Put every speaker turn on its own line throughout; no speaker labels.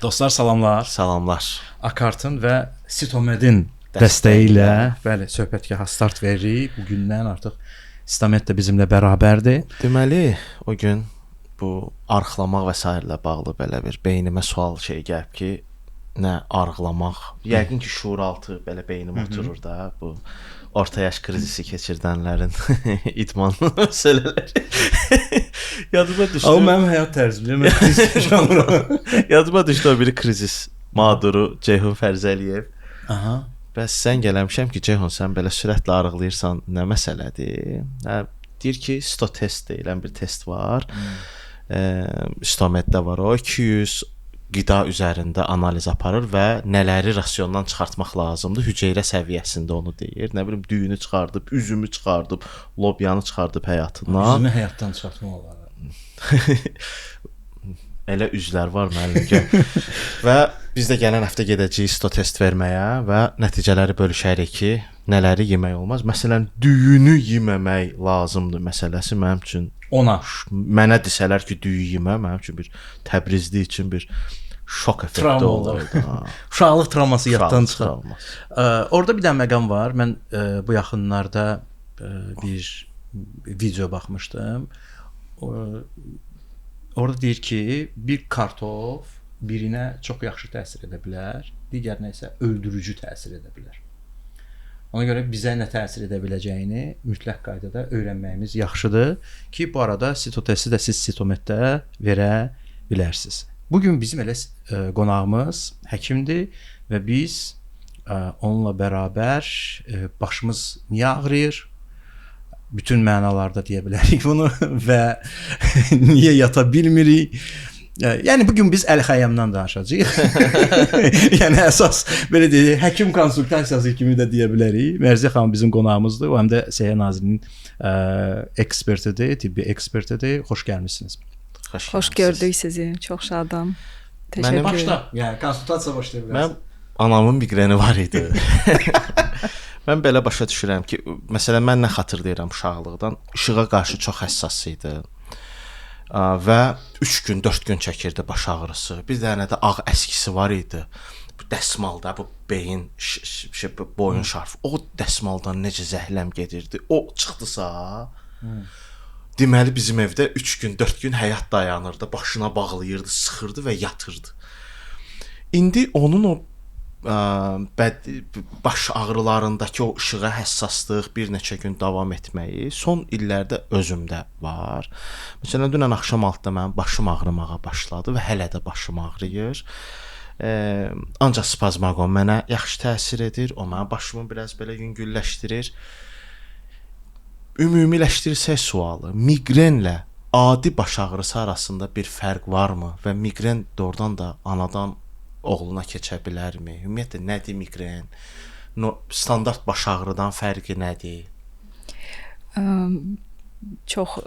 Dostlar salamlar.
Salamlar.
Akartın və Sitomedin dəstəyi ilə bəli, söhbətgaha start veririk. Bu gündən artıq Sitomed də bizimlə bərabərdir.
Deməli, o gün bu arıqlamaq və s. ilə bağlı belə bir beynimə sual gəlib ki, nə arıqlamaq? Yəqin ki, şuuraltı belə beynim oturur da, bu orta yaş krizisi keçirdənlərin idman məsələləri. Yadıma düşdü.
O mənim həyat tərzimdir. Mən kriz yaşamıram.
Yadıma düşdü o biri krizis mağduru Ceyhun Fərzəliyev.
Aha.
Bəs sən gəlmişəm ki, Ceyhun, sən belə sürətlə arıqlayırsan, nə məsələdir? Deyir ki, stotest deyilən bir test var. Stomeddə var o. 200 qida üzərində analiz aparır və nələri rasiondan çıxartmaq lazımdır, hüceyrə səviyyəsində onu deyir. Nə bilim, düyünü çıxardıb, üzümü çıxardıb, lobyanı çıxardıb həyatından.
Üzümü həyatdan çıxartmaq olar.
Elə üzlər var müəllim. Və biz də gələn həftə gedəcəyik stotest verməyə və nəticələri bölüşərik ki, nələri yemək olmaz. Məsələn, düyünü yeməmək lazımdır məsələsi mənim üçün. Mənə desələr ki, düyü yemə, mənim üçün bir Təbrizli üçün bir şok effekti olardı.
Uşaqlıq travması yaddan çıxar. Orada bir dənə məqam var. Mən bu yaxınlarda bir video baxmışdım. Orada deyir ki, bir kartof birinə çox yaxşı təsir edə bilər, digərinə isə öldürücü təsir edə bilər. Ona görə bizə nə təsir edə biləcəyini mütləq qaydada öyrənməyimiz yaxşıdır ki, bu arada sitotesti də siz Sitomeddə verə bilərsiniz. Bugün bizim elə qonağımız həkimdir və biz onunla bərabər başımız niyə ağrıyır? Bütün mənalarda deyə bilərik bunu və niyə yata bilmirik? Yəni bugün biz Əl-Xəyyamdan danışacağıq. Yəni əsas belə deyək, həkim konsultasiyası kimi də deyə bilərik. Mərziyə xanım bizim qonağımızdır. O həm də Səhiyyə Nazirliyinin ekspertidir, tibbi ekspertidir. Xoş gəlmisiniz.
Xoş gördük sizi. Çox şadam. Təşəkkür.
Başla. Yəni konsultasiya başlaya bilərsiniz.
Mənim anamın miqreni var idi. Mən belə başa düşürəm ki, məsələn, mən nə xatırlayıram uşaqlıqdan, işığa qarşı çox həssas idi və 3 gün, 4 gün çəkirdi baş ağrısı. Bir dənə də ağ əskisi var idi. Bu dəsmalda, bu beyin, boyun şarfı, o dəsmaldan necə zəhləm gedirdi. O çıxdısa, deməli bizim evdə 3 gün, 4 gün həyat dayanırdı, başına bağlayırdı, sıxırdı və yatırdı. İndi onun o baş ağrılarındakı o işığa həssaslıq bir neçə gün davam etməyi son illərdə özümdə var. Məsələn, dünən axşam altda mənim başım ağrımağa başladı və hələ də başım ağrıyır. Ancaq spazmagon mənə yaxşı təsir edir, o mənim başımı biraz belə yüngülləşdirir. Ümumiləşdirsək sualı, miqrenlə adi baş ağrısı arasında bir fərq varmı və miqren doğrudan da anadan oğluna keçə bilərmi? Ümumiyyətlə, nədir miqren? Standart baş ağrıdan fərqi nədir?
Çox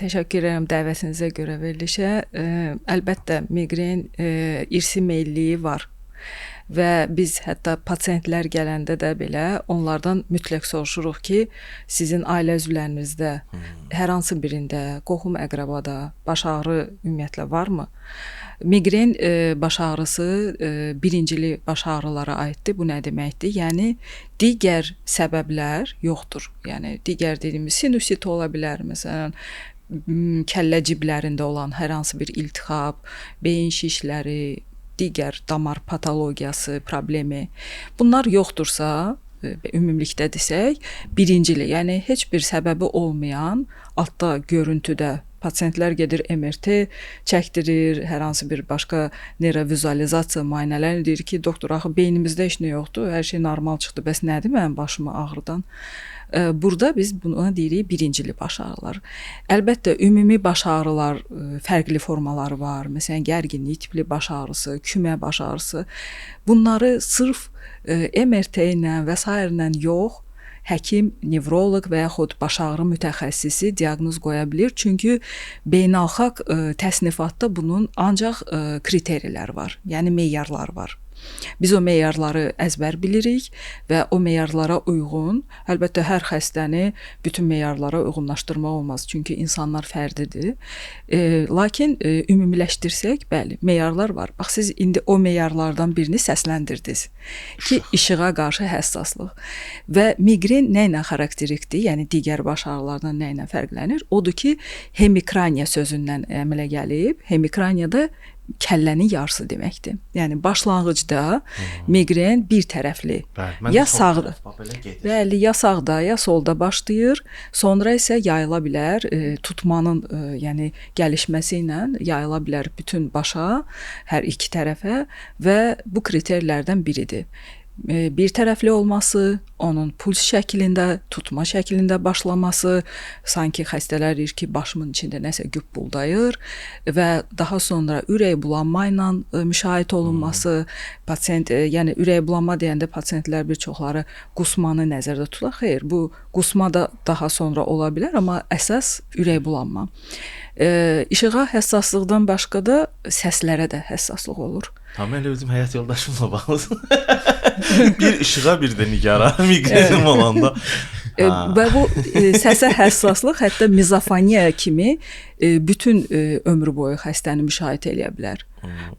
təşəkkür edirəm dəvətinizə görə verilişə. Əlbəttə, miqren irsi meylliyi var. Və biz hətta pasiyentlər gələndə də belə onlardan mütləq soruşuruq ki, sizin ailə üzvlərinizdə hər hansı birində, qohum əqrabada baş ağrı ümumiyyətlə varmı? Miqren baş ağrısı birincili baş ağrılara aiddir. Bu nə deməkdir? Yəni digər səbəblər yoxdur. Yəni digər dediyimiz sinusit ola bilər, məsələn, kəllə ciblərində olan hər hansı bir iltihab, beyin şişləri, digər damar patologiyası, problemi. Bunlar yoxdursa, ümumilikdə desək, birincili, yəni heç bir səbəbi olmayan, altda görüntüdə pasiyentlər gedir, MRT çəkdirir, hər hansı bir başqa neyrovizualizasiya müayinələri deyir ki, doktor, axı beynimizdə heç nə yoxdur, hər şey normal çıxdı, bəs nədir mənim başımı ağrıdan? Burada biz buna deyirik birincili baş ağrılar. Əlbəttə, ümumi baş ağrılar fərqli formaları var. Məsələn, gərginlik tipli baş ağrısı, kümə baş ağrısı. Bunları sırf MRT ilə və s. ilə yox, həkim, nevroloq və yaxud baş ağrı mütəxəssisi diaqnoz qoya bilir. Çünki beynəlxalq təsnifatda bunun ancaq kriterilər var, yəni meyarlar var. Biz o meyarları əzbər bilirik və o meyarlara uyğun, əlbəttə hər xəstəni bütün meyarlara uyğunlaşdırmaq olmaz, çünki insanlar fərdidir. Lakin ümumiləşdirsək, bəli, meyarlar var. Bax siz indi o meyarlardan birini səsləndirdiniz ki, işığa qarşı həssaslıq. Və miqren nə ilə xarakterikdir? Yəni digər baş ağrılarından nə ilə fərqlənir? Odur ki, hemikraniya sözündən əmələ gəlib. Hemikraniya da kəllənin yarısı deməkdir. Yəni başlanğıcda miqren bir tərəfli. Ya sağda, bəli, ya sağda, ya solda başlayır. Sonra isə yayıla bilər, tutmanın, yəni gəlişməsi ilə yayıla bilər bütün başa, hər iki tərəfə və bu kriterlərdən biridir. Bir tərəfli olması, onun puls şəklində, tutma şəklində başlaması, sanki xəstələr deyir ki, başımın içində nəsə güp-buldayır və daha sonra ürək bulanma ilə müşahidə olunması, pasient, yəni ürək bulanma deyəndə pasientlər bir çoxları qusmanı nəzərdə tutur. Xeyr, bu qusma da daha sonra ola bilər, amma əsas ürək bulanma. İşığa həssaslıqdan başqa da səslərə də həssaslıq olur.
Tam elə özüm həyat yoldaşımla bağlıdır. Bir işığa, bir də nigara, miqrenim olanda.
Və bu səsə həssaslıq hətta mizofoniya kimi bütün ömrü boyu xəstəni müşahidə edə bilər.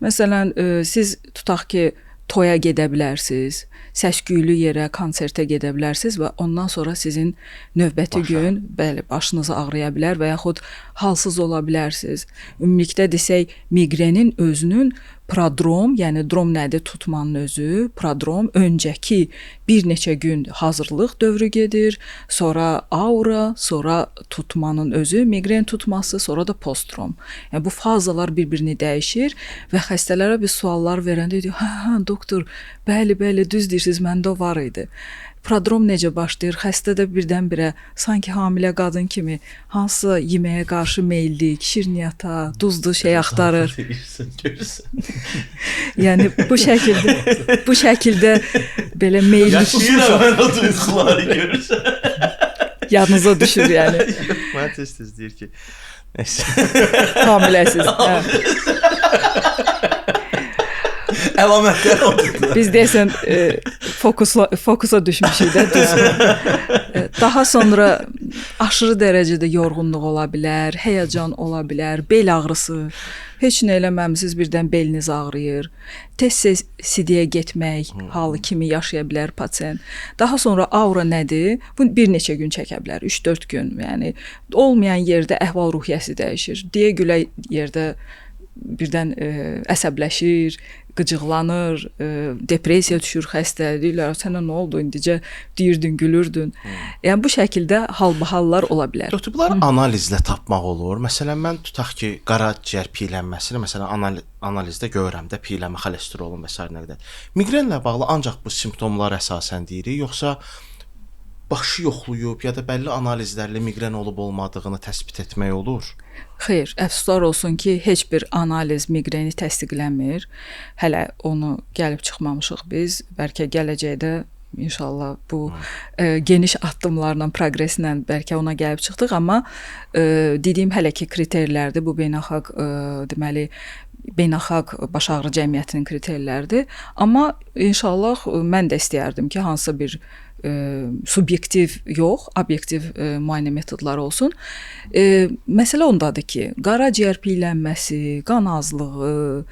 Məsələn, siz tutaq ki, toya gedə bilərsiniz, səs-küylü yerə, konsertə gedə bilərsiniz və ondan sonra sizin növbəti gün bəli, başınız ağrıya bilər və yaxud halsız ola bilərsiniz. Ümumilikdə desək, miqrenin özünün prodrom, yəni drom nədir? Tutmanın özü, prodrom öncəki bir neçə gün hazırlıq dövrü gedir, sonra aura, sonra tutmanın özü, miqren tutması, sonra da postdrom. Yəni bu fazalar bir-birini dəyişir və xəstələrə bir suallar verəndə deyir, hə, doktor, bəli, düz deyirsiniz, məndə o var idi. Prodrom necə başlayır? Xəstə də birdən-birə sanki hamilə qadın kimi hansısa yeməyə qarşı meyllik, şirniyyata, duzlu şey axtarır. Yəni bu şəkildə belə meyllik
yaşayıram mən o duyğuları görürsən.
Yadınıza düşür yəni.
Mən tez-tez deyir ki, nəysə.
Hamiləsiz.
Əlamətlər odur.
Biz deyəsən fokusa düşmüşük də düzdür. Daha sonra aşırı dərəcədə yorğunluq ola bilər, həyəcan ola bilər, bel ağrısı. Heç nə eləməmisiniz, birdən beliniz ağrıyır. Tez-tez sidiyə getmək halı kimi yaşaya bilər pasient. Daha sonra aura nədir? Bu bir neçə gün çəkə bilər, 3-4 gün. Yəni olmayan yerdə əhval-ruhiyyəsi dəyişir. Deyə-gülə yerdə birdən əsəbləşir, qıcıqlanır, depressiya düşür xəstə, deyirlər, sənə nə oldu indicə, deyirdin, gülürdün. Yəni bu şəkildə halbahallar ola bilər.
Doktor, bunları analizlə tapmaq olur. Məsələn, mən tutaq ki, qaraciyər piylənməsini, məsələn, analizdə görürəm də piyləmə, xolesterolun və s. nə qədər. Miqrenlə bağlı ancaq bu simptomlar əsasən deyirik, yoxsa başı yoxlayıb ya da bəlli analizlərlə miqren olub-olmadığını təsbit etmək olur?
Xeyr, əfsuslar olsun ki, heç bir analiz miqreni təsdiqləmir. Hələ onu gəlib çıxmamışıq biz. Bəlkə gələcəkdə İnşallah bu geniş addımlarla, progreslə bəlkə ona gəlib çıxdıq, amma dediyim hələ ki kriterlərdir. Bu beynəlxalq deməli beynəlxalq baş ağrı cəmiyyətinin kriterləridir. Amma inşallah mən də istəyərdim ki, hansısa bir subyektiv yox, obyektiv müayinə metodları olsun. Məsələ ondadır ki, qaraciyər piylənməsi, qan azlığı,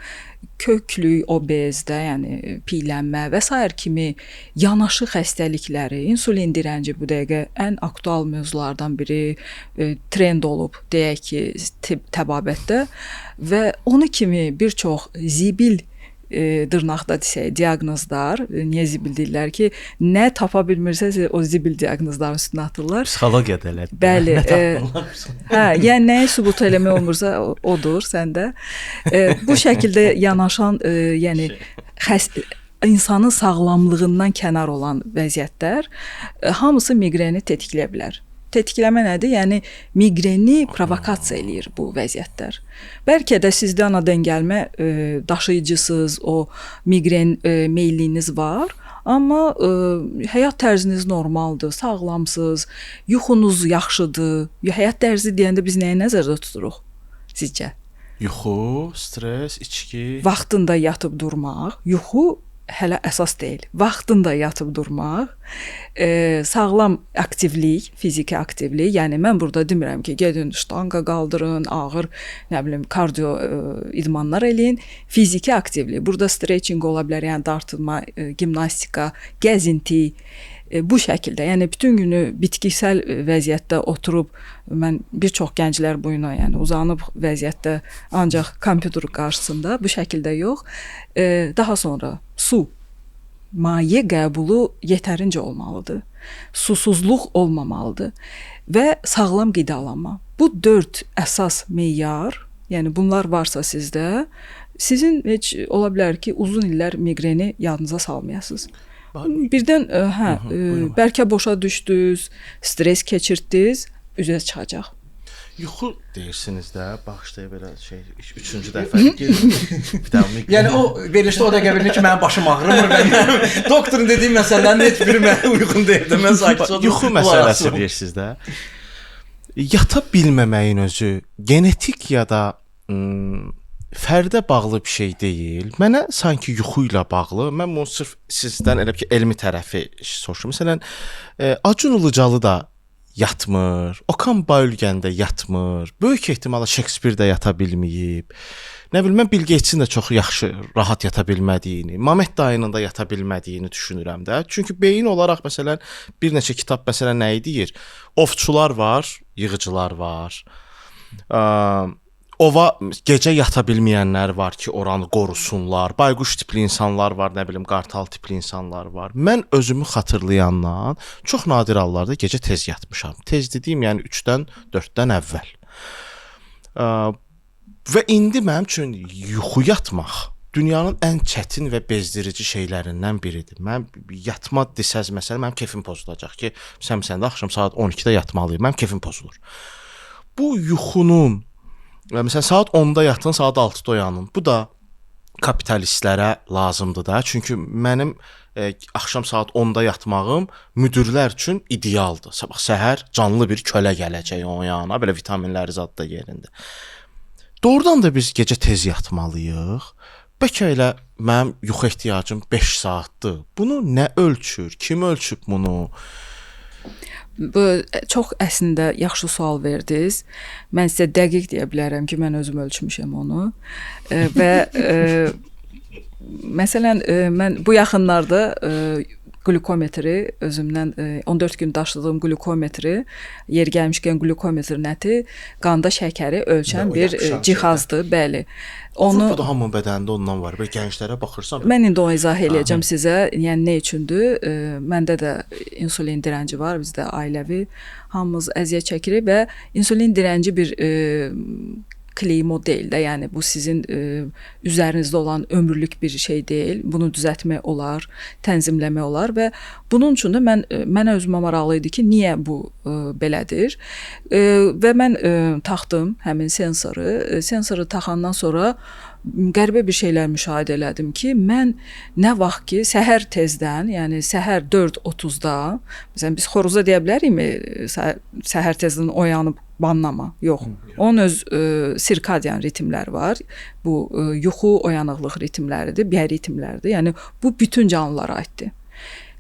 köklük, obezdə, yəni piylənmə və s. kimi yanaşı xəstəlikləri, insulin dirənci bu dəqiqə ən aktual mövzulardan biri trend olub, deyək ki, təbabətdə və onu kimi bir çox zibil dırnaqda desək, diaqnozlar, niyə zibil deyirlər ki, nə tapa bilmirsəz o zibil diaqnozların üstünə atırlar.
Psixologiyada elədir.
Bəli. Hə, yəni nəyi sübut eləmək olmursa odur səndə. Bu şəkildə yanaşan, yəni insanın sağlamlığından kənar olan vəziyyətlər hamısı miqreni tetikləyə bilər. Tetikləmə nədir? Yəni miqreni provokasiya eləyir bu vəziyyətlər. Bəlkə də sizdə anadan gəlmə daşıyıcısız, o miqren meylliyiniz var, amma həyat tərziniz normaldır, sağlamsınız, yuxunuz yaxşıdır. Həyat tərzi deyəndə biz nəyi nəzərdə tuturuq sizcə?
Yuxu, stres, içki.
Vaxtında yatıb durmaq, yuxu hələ əsas deyil. Vaxtında yatıb durmaq, sağlam aktivlik, fiziki aktivlik. Yəni mən burada demirəm ki, gedin ştanga qaldırın, ağır, nə bilim, kardio idmanlar eləyin. Fiziki aktivlik. Burada stretching ola bilər, yəni dartılma, gimnastika, gəzinti, bu şəkildə, yəni bütün günü bitkisel vəziyyətdə oturub, mən bir çox gənclər boyuna, yəni uzanıb vəziyyətdə ancaq kompüter qarşısında bu şəkildə yox. Daha sonra su, maye qəbulu yetərincə olmalıdır. Susuzluq olmamalıdır və sağlam qidalanma. Bu 4 əsas meyar, yəni bunlar varsa sizdə, sizin heç ola bilər ki, uzun illər miqreni yadınıza salmayasınız. Birdən bəlkə boşa düşdünüz, stres keçirdiniz, üzə çıxacaq.
Yuxu deyirsiniz də, bağışlaya belə şey, 3-cü dəfə gedir.
Yəni o verilişdə o dəqiqə bilir ki, mənim başım ağrımır və doktorun dediyi məsələlərin heç biri mənə uyğun deyil. Mən sakit oldum.
Yuxu məsələsi deyirsiniz də. Yata bilməməyin özü genetik ya da fərdə bağlı bir şey deyil. Mənə sanki yuxu ilə bağlı. Mən bunu sırf sizdən elə ki, elmi tərəfi soruşum. Məsələn, Acun Ilıcalı da yatmır. Okan Bayülgen də yatmır. Böyük ehtimalla Shakespeare də yata bilməyib. Nə bilim, mən Bill Gatesin də çox yaxşı, rahat yata bilmədiyini, Mamet dayının da yata bilmədiyini düşünürəm də. Çünki beyin olaraq məsələn bir neçə kitab məsələn nəyi deyir? Ovçular var, yığıcılar var. Ova gecə yata bilməyənlər var ki, oranı qorusunlar. Bayquş tipli insanlar var, nə bilim, qartal tipli insanlar var. Mən özümü xatırlayandan çox nadir hallarda gecə tez yatmışam. Tez dediyim, yəni 3-dən 4-dən əvvəl. Və indi mənim üçün yuxu yatmaq dünyanın ən çətin və bezdirici şeylərindən biridir. Mən yatma desəz məsələn, mənim kefim pozulacaq ki, sən də axşam saat 12-də yatmalıyım. Mənim kefim pozulur. Bu yuxunun məsələn, saat 10-da yatın, saat 6-da oyanın. Bu da kapitalistlərə lazımdır da. Çünki mənim axşam saat 10-da yatmağım müdirlər üçün idealdır. Sabah səhər canlı bir kölə gələcək onun yanına, belə vitaminləri zad da yerində. Doğrudan da biz gecə tez yatmalıyıq. Bəlkə elə mənim yuxu ehtiyacım 5 saatdır. Bunu nə ölçür? Kim ölçüb bunu?
Bu çox əslində yaxşı sual verdiniz. Mən sizə dəqiq deyə bilərəm ki, mən özüm ölçmüşəm onu. Və məsələn, mən bu yaxınlarda glukometri özümdən 14 gün daşıdığım glukometri, yer gəlmişkən glukometr nəti qanda şəkəri ölçən bir cihazdır, bəli.
Onu da hamının bədənində ondan var. Belə gənclərə baxırsan.
Mən indi onu izah eləyəcəm sizə. Yəni nə üçündür? Məndə də insulin dirənci var, bizdə ailəvi hamımız əziyyət çəkirik və insulin dirənci bir kleymo deyil də, yəni bu sizin üzərinizdə olan ömürlük bir şey deyil. Bunu düzəltmək olar, tənzimləmək olar və bunun üçün də mənə özümə maraqlı idi ki, niyə bu belədir? Və mən taxdım həmin sensoru. Sensoru taxandan sonra qəribə bir şeylər müşahidə elədim ki, mən nə vaxt ki səhər tezdən, yəni səhər 4:30-da, məsələn biz xoruza deyə bilərikmi səhər tezdən oyanıb banlama? Yox. Onun öz sirkadian ritmləri var. Bu yuxu oyanıqlıq ritmləridir, bioritmlərdir. Yəni bu bütün canlılara aiddir.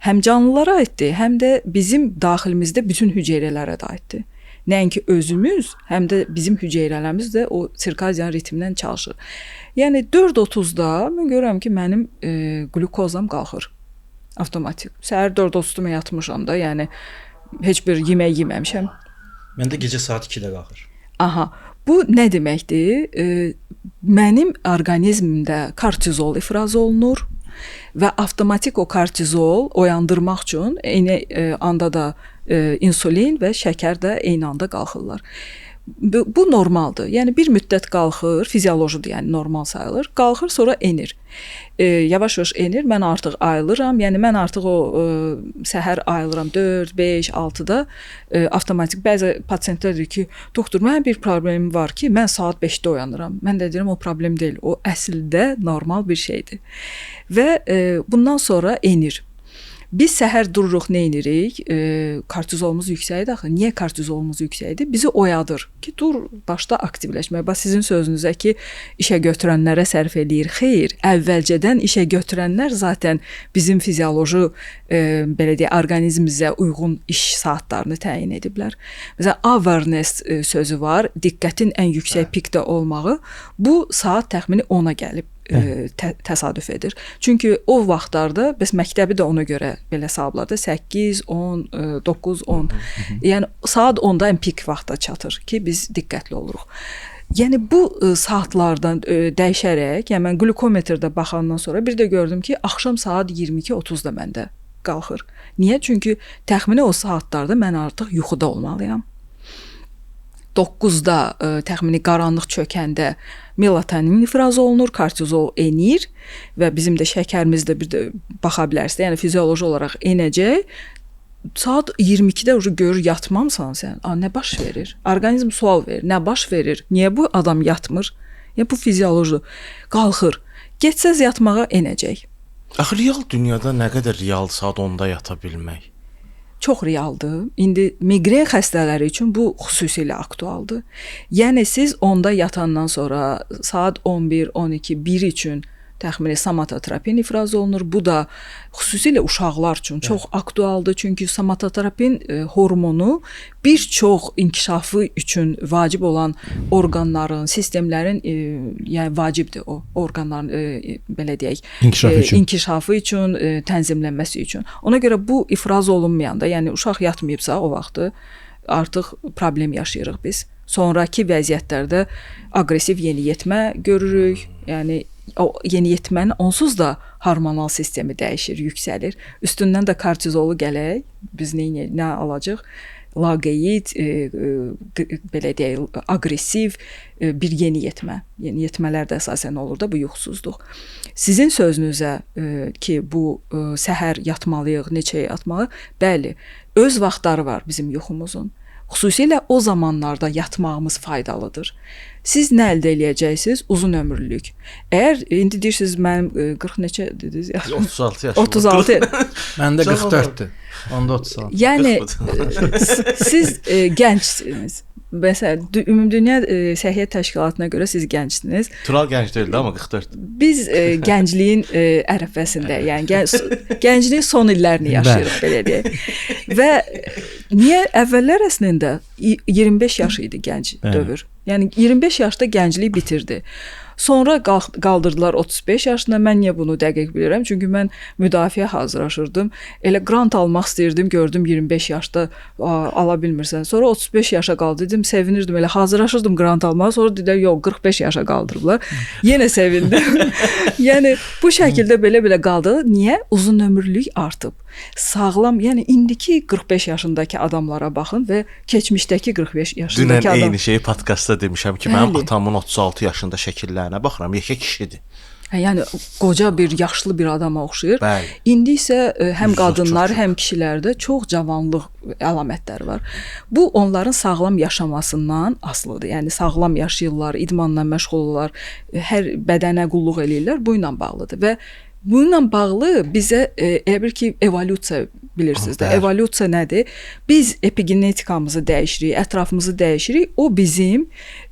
Həm canlılara aiddir, həm də bizim daxilimizdə bütün hüceyrələrə də aiddir. Nəinki özümüz, həm də bizim hüceyrələrimiz də o sirkadian ritmdən çalışır. Yəni 4:30-da mən görürəm ki, mənim glukozam qalxır. Avtomatik. Səhər 4:30-da yatmışam da, yəni heç bir yemək yeməmişəm.
Məndə gecə saat 2-də qalxır.
Aha. Bu nə deməkdir? Mənim orqanizmimdə kortizol ifraz olunur və avtomatik o kortizol oyandırmaq üçün eyni anda da insulin və şəkər də eyni anda qalxırlar. Bu normaldır. Yəni bir müddət qalxır, fiziolojidir, yəni normal sayılır. Qalxır, sonra enir. Yavaş-yavaş enir. Mən artıq ayılıram. Yəni mən artıq o səhər ayılıram 4, 5, 6-da avtomatik. Bəzi pasientlər deyir ki, doktor, mənim bir problemim var ki, mən saat 5-də oyanıram. Mən də deyirəm o problem deyil. O əslində normal bir şeydir. Və bundan sonra enir. Biz səhər dururuq, nə edirik? Kortizolumuz yüksəkdir axı. Niyə kortizolumuz yüksəkdir? Bizi oyadır ki, dur, başda aktivləşmək. Bax sizin sözünüzə ki, işə götürənlərə sərf eləyir. Xeyr, əvvəlcədən işə götürənlər zaten bizim fizioloji belə deyə orqanizmimizə uyğun iş saatlarını təyin ediblər. Məsələn, awareness sözü var. Diqqətin ən yüksək pikdə olmağı. Bu saat təxmini 10-a gəlib təsadüf edir. Çünki o vaxtlarda bəs məktəbi də ona görə belə hesabladı. 8, 10, 9, 10. Yəni saat 10-da ən pik vaxta çatır ki, biz diqqətli oluruq. Yəni bu saatlardan dəyişərək, yəni mən qlukometrdə baxandan sonra bir də gördüm ki, axşam saat 22:30-da məndə qalxır. Niyə? Çünki təxmini o saatlarda mən artıq yuxuda olmalıyam. 9-da təxmini qaranlıq çökəndə melatonin ifraz olunur, kortizol enir və bizim də şəkərimiz də bir də baxa bilərsiniz. Yəni fizioloji olaraq enəcək. Saat 22-də görür yatmamısan sən. Nə baş verir? Orqanizm sual verir. Nə baş verir? Niyə bu adam yatmır? Yəni bu fizioloji qalxır. Getsəz yatmağa enəcək.
Axı real dünyada nə qədər real saat 10-da yata bilmək?
Çox realdır. İndi miqren xəstələri üçün bu xüsusilə aktualdır. Yəni siz 10-da yatandan sonra saat 11, 12, 1 üçün təxmini somatotropin ifraz olunur. Bu da xüsusilə uşaqlar üçün çox aktualdır. Çünki somatotropin hormonu bir çox inkişafı üçün vacib olan orqanların, sistemlərin, yəni vacibdir o orqanların belə deyək, inkişafı üçün, tənzimlənməsi üçün. Ona görə bu ifraz olunmayanda, yəni uşaq yatmayıbsa o vaxtı artıq problem yaşayırıq biz. Sonrakı vəziyyətlərdə aqressiv yeniyetmə görürük. Yəni o yeniyetmənin onsuz da hormonal sistemi dəyişir, yüksəlir. Üstündən də kortizolu gələk, biz nə alacaq? Laqeyd, belə deyək, aqressiv bir yeniyetmə. Yeniyetmələr də əsasən olur da bu yuxusuzluq. Sizin sözünüzə ki, bu səhər yatmalıyıq, neçəyə yatmalı? Bəli, öz vaxtları var bizim yuxumuzun. Xüsusilə o zamanlarda yatmağımız faydalıdır. Siz nə əldə eləyəcəksiniz? Uzun ömürlülük. Əgər indi deyirsiniz mənim 40 neçə dediniz?
36 yaşım.
36.
Məndə 44-dür. Onda 36.
Yəni siz gəncsiniz. Məsələn, Ümumdünya Səhiyyə Təşkilatına görə siz gəncsiniz.
Tural gənc deyildi, amma 44.
Biz gəncliyin ərəfəsində, yəni gəncliyin son illərini yaşayırıq, belə deyək. Və niyə əvvəllər əslində 25 yaş idi gənc dövr. Yəni 25 yaşda gənclik bitirdi. Sonra qaldırdılar 35 yaşına. Mən niyə bunu dəqiq bilirəm? Çünki mən müdafiə hazırlaşırdım. Elə qrant almaq istəyirdim, gördüm 25 yaşda ala bilmirsən. Sonra 35 yaşa qaldırdım, sevinirdim. Elə hazırlaşırdım qrant almağa. Sonra dedilər, yox, 45 yaşa qaldırıblar. Yenə sevindim. Yəni bu şəkildə belə qaldı. Niyə? Uzun ömürlülük artıb. Sağlam, yəni indiki 45 yaşındakı adamlara baxın və keçmişdəki 45 yaşındakı adam.
Dünən eyni şeyi podkastda demişəm ki, mənim atamın 36 yaşında şəkillərinə baxıram, yekə kişidir.
Yəni qoca bir, yaşlı bir adama oxşayır.
Bəli.
İndi isə həm qadınlar, həm kişilərdə çox cavanlıq əlamətləri var. Bu onların sağlam yaşamasından asılıdır. Yəni sağlam yaşayırlar, idmanla məşğul olurlar, hər bədənə qulluq eləyirlər, bu ilə bağlıdır və bununla bağlı bizə elə bir ki, evolyusiya bilirsiniz də. Evolyusiya nədir? Biz epigenetikamızı dəyişirik, ətrafımızı dəyişirik. O bizim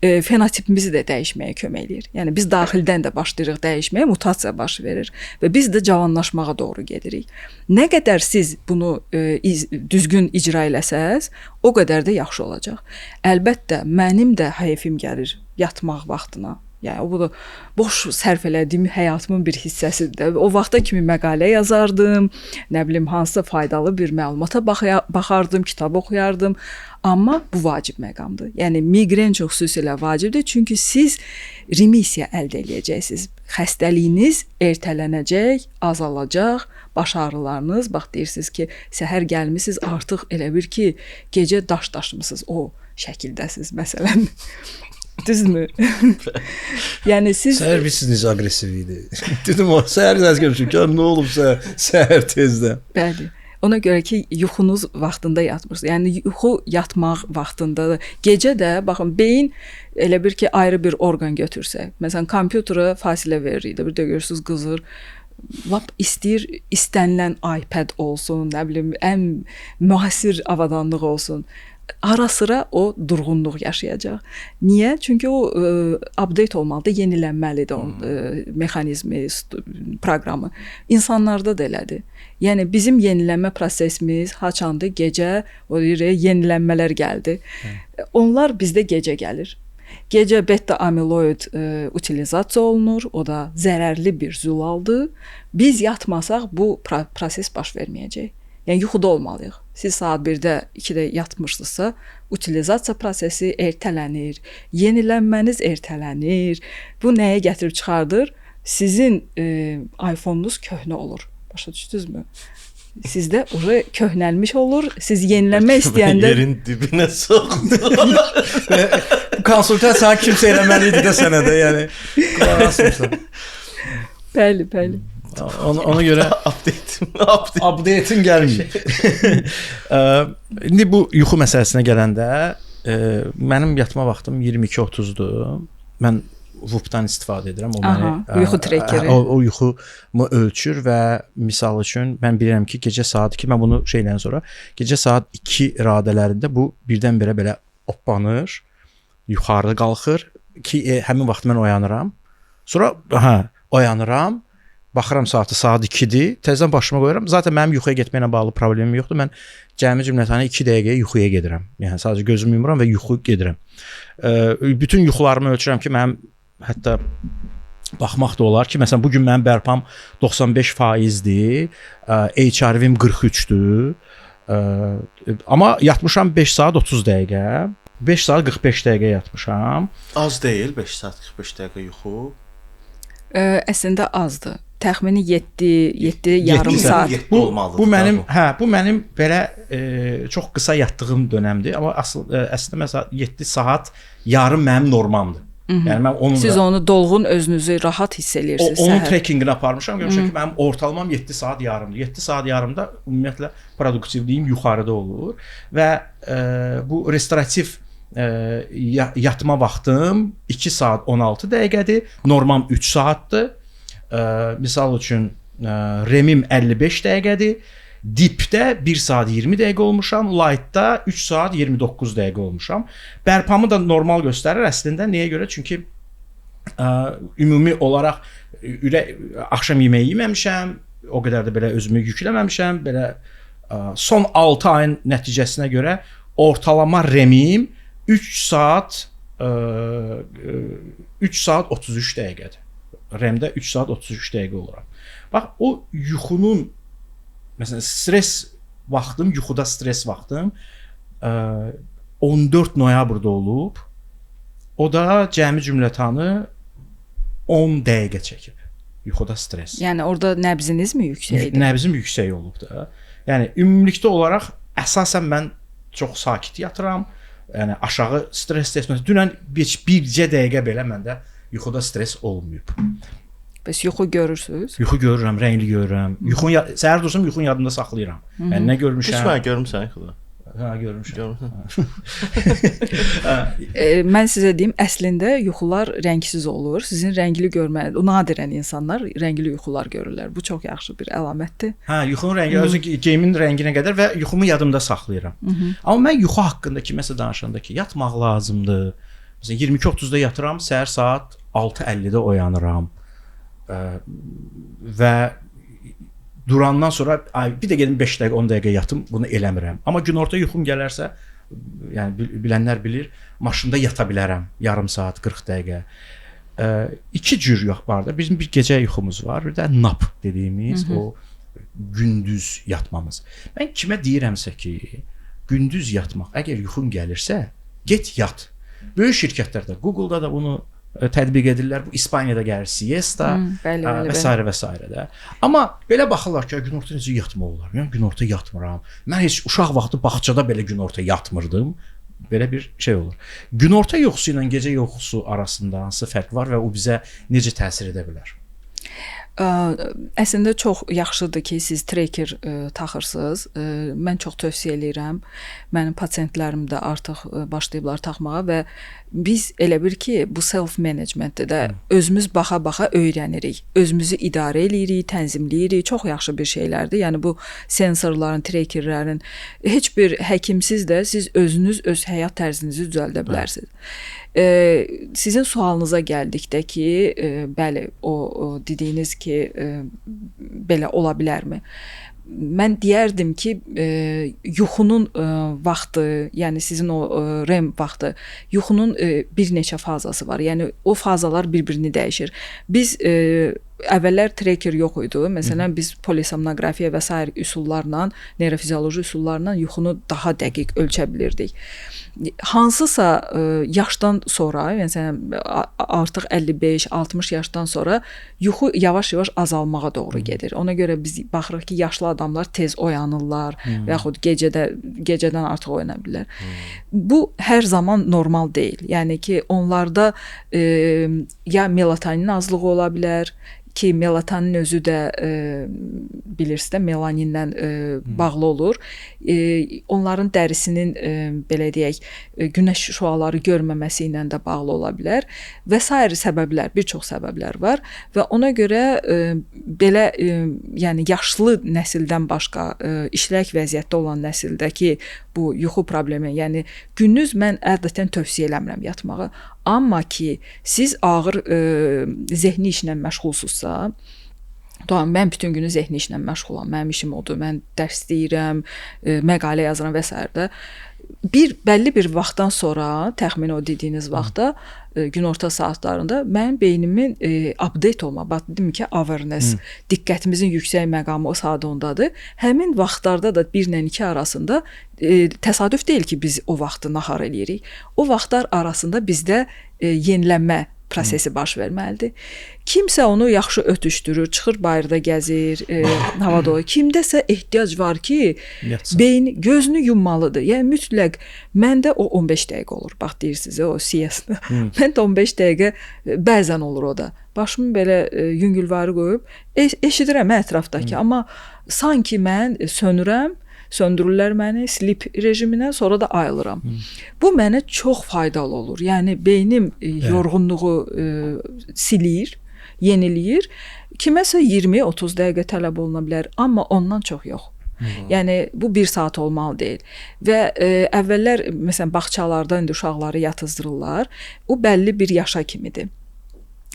fenotipimizi də dəyişməyə kömək eləyir. Yəni biz daxildən də başlayırıq dəyişməyə, mutasiya baş verir və biz də cavanlaşmağa doğru gedirik. Nə qədər siz bunu düzgün icra eləsəz, o qədər də yaxşı olacaq. Əlbəttə, mənim də heyfim gəlir yatmaq vaxtına. Yəni bu da boş sərf elədiyim həyatımın bir hissəsidir. O vaxta kimi məqalə yazardım, nə bilim hansısa faydalı bir məlumata baxardım, kitab oxuyardım. Amma bu vacib məqamdır. Yəni miqren çox xüsusilə vacibdir, çünki siz remisiya əldə edəcəksiniz. Xəstəliyiniz ertələnəcək, azalacaq, baş ağrılarınız, bax deyirsiniz ki, səhər gəlmisiniz, artıq elə bir ki, gecə daş daşımısınız, o şəkildəsiniz məsələn. Düzdürmü? Yəni siz
səhər bilirsiniz necə aqressiv idi. Dedim o səhər görmüşəm ki, nə olubsa səhər tezdə.
Bəli. Ona görə ki, yuxunuz vaxtında yatmırsınız. Yəni yuxu yatmaq vaxtında, gecə də baxın beyin elə bir ki, ayrı bir orqan götürsək. Məsələn, kompüterə fasilə veririk də, bir də görürsüz qızır. lap istənilən iPad olsun, nə bilim, ən müasir avadanlıq olsun. Ara-sıra o durğunluq yaşayacaq. Niyə? Çünki o update olmalıdır, yenilənməlidir o mexanizmi, proqramı. İnsanlarda da elədir. Yəni bizim yenilənmə prosesimiz haçandır? Gecə o yenilənmələr gəldi. Onlar bizdə gecə gəlir. Gecə beta amiloid utilizasiya olunur. O da zərərli bir zülaldır. Biz yatmasaq bu proses baş verməyəcək. Yəni yuxuda olmalıyıq. Siz saat 1-də, 2-də yatmışsınızsa, utilizasiya prosesi ertələnir, yenilənməniz ertələnir. Bu nəyə gətirib çıxardır? Sizin iPhone-unuz köhnə olur. Başa düşdünüzmü? Sizdə ora köhnəlmiş olur. Siz yenilənmək istəyəndə
yerin dibinə soxdu.
Konsultasiya kimsə eləməli idi də sənə də, yəni. Qulaq asmırsan.
Bəli, bəli.
Ona görə update-in gəlmir. İndi bu yuxu məsələsinə gələndə, mənim yatma vaxtım 22:30-dur. Mən Whoop-dan istifadə edirəm. O məni
yuxu trekeri.
O yuxumu ölçür və misal üçün mən bilirəm ki, gecə saat 2, mən bunu şeydən sonra gecə saat 2 radələrində bu birdən-birə belə oppanır, yuxarı qalxır ki, həmin vaxt mən oyanıram. Sonra oyanıram. Baxıram saat 2-dir. Təzədən başıma qoyuram. Zaten mənim yuxuya getməklə bağlı problemim yoxdur. Mən cəmi cümlətəni 2 dəqiqəyə yuxuya gedirəm. Yəni sadəcə gözümü yumuram və yuxu gedirəm. Bütün yuxularımı ölçürəm ki, mənim hətta baxmaq da olar ki, məsələn bu gün mənim bərpam 95%-dir. HRV-im 43-dür. Amma yatmışam 5 saat 30 dəqiqə. 5 saat 45 dəqiqə yatmışam.
Az deyil 5 saat 45 dəqiqə yuxu.
Əslində azdır. Təxmini 7 yarım saat.
Bu mənim belə çox qısa yatdığım dönəmdir, amma əslində məsələn 7 saat yarım mənim normamdır. Yəni mən onun
siz onu dolğun özünüzü rahat hiss eləyirsiniz.
Onun trekkingini aparmışam. Görmüşəm ki, mənim ortalamam 7 saat yarımdır. 7 saat yarımda ümumiyyətlə produktivliyim yuxarıda olur və bu restorativ yatma vaxtım 2 saat 16 dəqiqədir. Normam 3 saatdır. Misal üçün REM-im 55 dəqiqədir. Dipdə 1 saat 20 dəqiqə olmuşam, Lightda 3 saat 29 dəqiqə olmuşam. Bərpamı da normal göstərir əslində. Nəyə görə? Çünki ümumi olaraq axşam yeməyi yeməmişəm, o qədər də belə özümü yükləməmişəm. Belə son 6 ayın nəticəsinə görə ortalama REM-im 3 saat 33 dəqiqədir. REM-də 3 saat 33 dəqiqə oluram. Bax, o yuxunun məsələn stres vaxtım, yuxuda stres vaxtım 14 noyabrda olub. O da cəmi cümlətanı 10 dəqiqə çəkib. Yuxuda stres.
Yəni orada nəbziniz mi yüksəkdir?
Nəbzim yüksək olub da. Yəni ümumilikdə olaraq əsasən mən çox sakit yatıram. Yəni aşağı stres testməsi. Dünən bircə dəqiqə belə məndə yuxuda stres olmayıb.
Bəs yuxu görürsüz?
Yuxu görürəm, rəngli görürəm. Səhər dursam yuxunu yadımda saxlayıram. Yəni nə görmüşəm?
Heç mən görmüsən yuxuda.
Görmüşəm.
Mən sizə deyim, əslində yuxular rəngsiz olur. Sizin rəngli görməniz, nadirən insanlar rəngli yuxular görürlər. Bu çox yaxşı bir əlamətdir.
Yuxunun rəngi, özü geyimin rənginə qədər və yuxumu yadımda saxlayıram. Amma mən yuxu haqqında kiməsə danışanda ki, yatmaq lazımdır. Məsələn 22:30-da yatıram, səhər saat 6:50-də oyanıram. Və durandan sonra bir də gedim 5 dəqiqə 10 dəqiqə yatım, bunu eləmirəm. Amma günorta yuxum gələrsə, yəni bilənlər bilir, maşında yata bilərəm yarım saat, 40 dəqiqə. 2 cür yox var da. Bizim bir gecə yuxumuz var, bir də nap dediyimiz o gündüz yatmamız. Mən kimə deyirəmsə ki, gündüz yatmaq, əgər yuxun gəlirsə, get yat. Böyük şirkətlərdə, Google-da da bunu tətbiq edirlər. Bu İspaniyada gəlir siesta və s. də. Amma belə baxırlar ki, günorta necə yatmaq olar? Yəni günorta yatmıram. Mən heç uşaq vaxtı bağçada belə günorta yatmırdım. Belə bir şey olur. Günorta yuxusu ilə gecə yuxusu arasında hansı fərq var və o bizə necə təsir edə bilər?
Əslində çox yaxşıdır ki, siz tracker taxırsınız. Mən çox tövsiyə edirəm Mənim pasientlərim də artıq başlayıblar taxmağa və biz elə bir ki, bu self managementdə də özümüz baxa-baxa öyrənirik. Özümüzü idarə eləyirik, tənzimləyirik. Çox yaxşı bir şeylərdir. Yəni bu sensorların, trackerlərin heç bir həkimsiz də siz özünüz öz həyat tərzinizi düzəldə bilərsiniz. Sizin sualınıza gəldikdə ki, bəli, o dediyiniz ki, belə ola bilərmi? Mən deyərdim ki, yuxunun vaxtı, yəni sizin o REM vaxtı, yuxunun bir neçə fazası var. Yəni o fazalar bir-birini dəyişir. Biz əvvəllər tracker yox idi. Məsələn, biz polisomnografiya və sair üsullarla, neyrofizioloji üsullarla yuxunu daha dəqiq ölçə bilirdik. Hansısa yaşdan sonra, yəni artıq 55-60 yaşdan sonra yuxu yavaş-yavaş azalmağa doğru gedir. Ona görə biz baxırıq ki, yaşlı adamlar tez oyanırlar və yaxud gecədən artıq oyana bilirlər. Bu hər zaman normal deyil. Yəni ki, onlarda ya melatonin azlığı ola bilər, ki melatonin özü də bilirsiniz də melaninlə bağlı olur. Onların dərisinin belə deyək, günəş şüaları görməməsi ilə də bağlı ola bilər və sair səbəblər, bir çox səbəblər var və ona görə belə yəni yaşlı nəsildən başqa işlək vəziyyətdə olan nəsildəki bu yuxu problemi, yəni gündüz mən ədətən tövsiyə eləmirəm yatmağı. Amma ki, siz ağır zehni işlə məşğulsunuzsa, tamam, mən bütün günü zehni işlə məşğulam, mənim işim odur, mən dərs deyirəm, məqalə yazıram və s. Bəlli bir vaxtdan sonra, təxmin o dediyiniz vaxtda, günorta saatlarında mənim beynimin update olma, bax dedim ki, awareness, diqqətimizin yüksək məqamı o saat ondadır. Həmin vaxtlarda da 1 ilə 2 arasında təsadüf deyil ki, biz o vaxtı nahar eləyirik. O vaxtlar arasında bizdə yenilənmə prosesi baş verməlidir. Kimsə onu yaxşı ötüşdürür, çıxır bayırda gəzir, havada olur. Kimdəsə ehtiyac var ki, beyin gözünü yummalıdır. Yəni mütləq məndə o 15 dəqiqə olur. Bax deyirsiniz, o CS-də. Məndə 15 dəqiqə bəzən olur o da. Başımı belə yüngülvarı qoyub eşidirəm ətrafdakı, amma sanki mən sönürəm, söndürürlər məni sleep rejiminə, sonra da ayılıram. Bu mənə çox faydalı olur. Yəni beynim yorğunluğu silir, yeniləyir. Kiməsə 20-30 dəqiqə tələb oluna bilər, amma ondan çox yox. Yəni bu 1 saat olmalı deyil. Və əvvəllər məsələn bağçalarda indi uşaqları yatızdırırlar. O bəlli bir yaşa kimidir.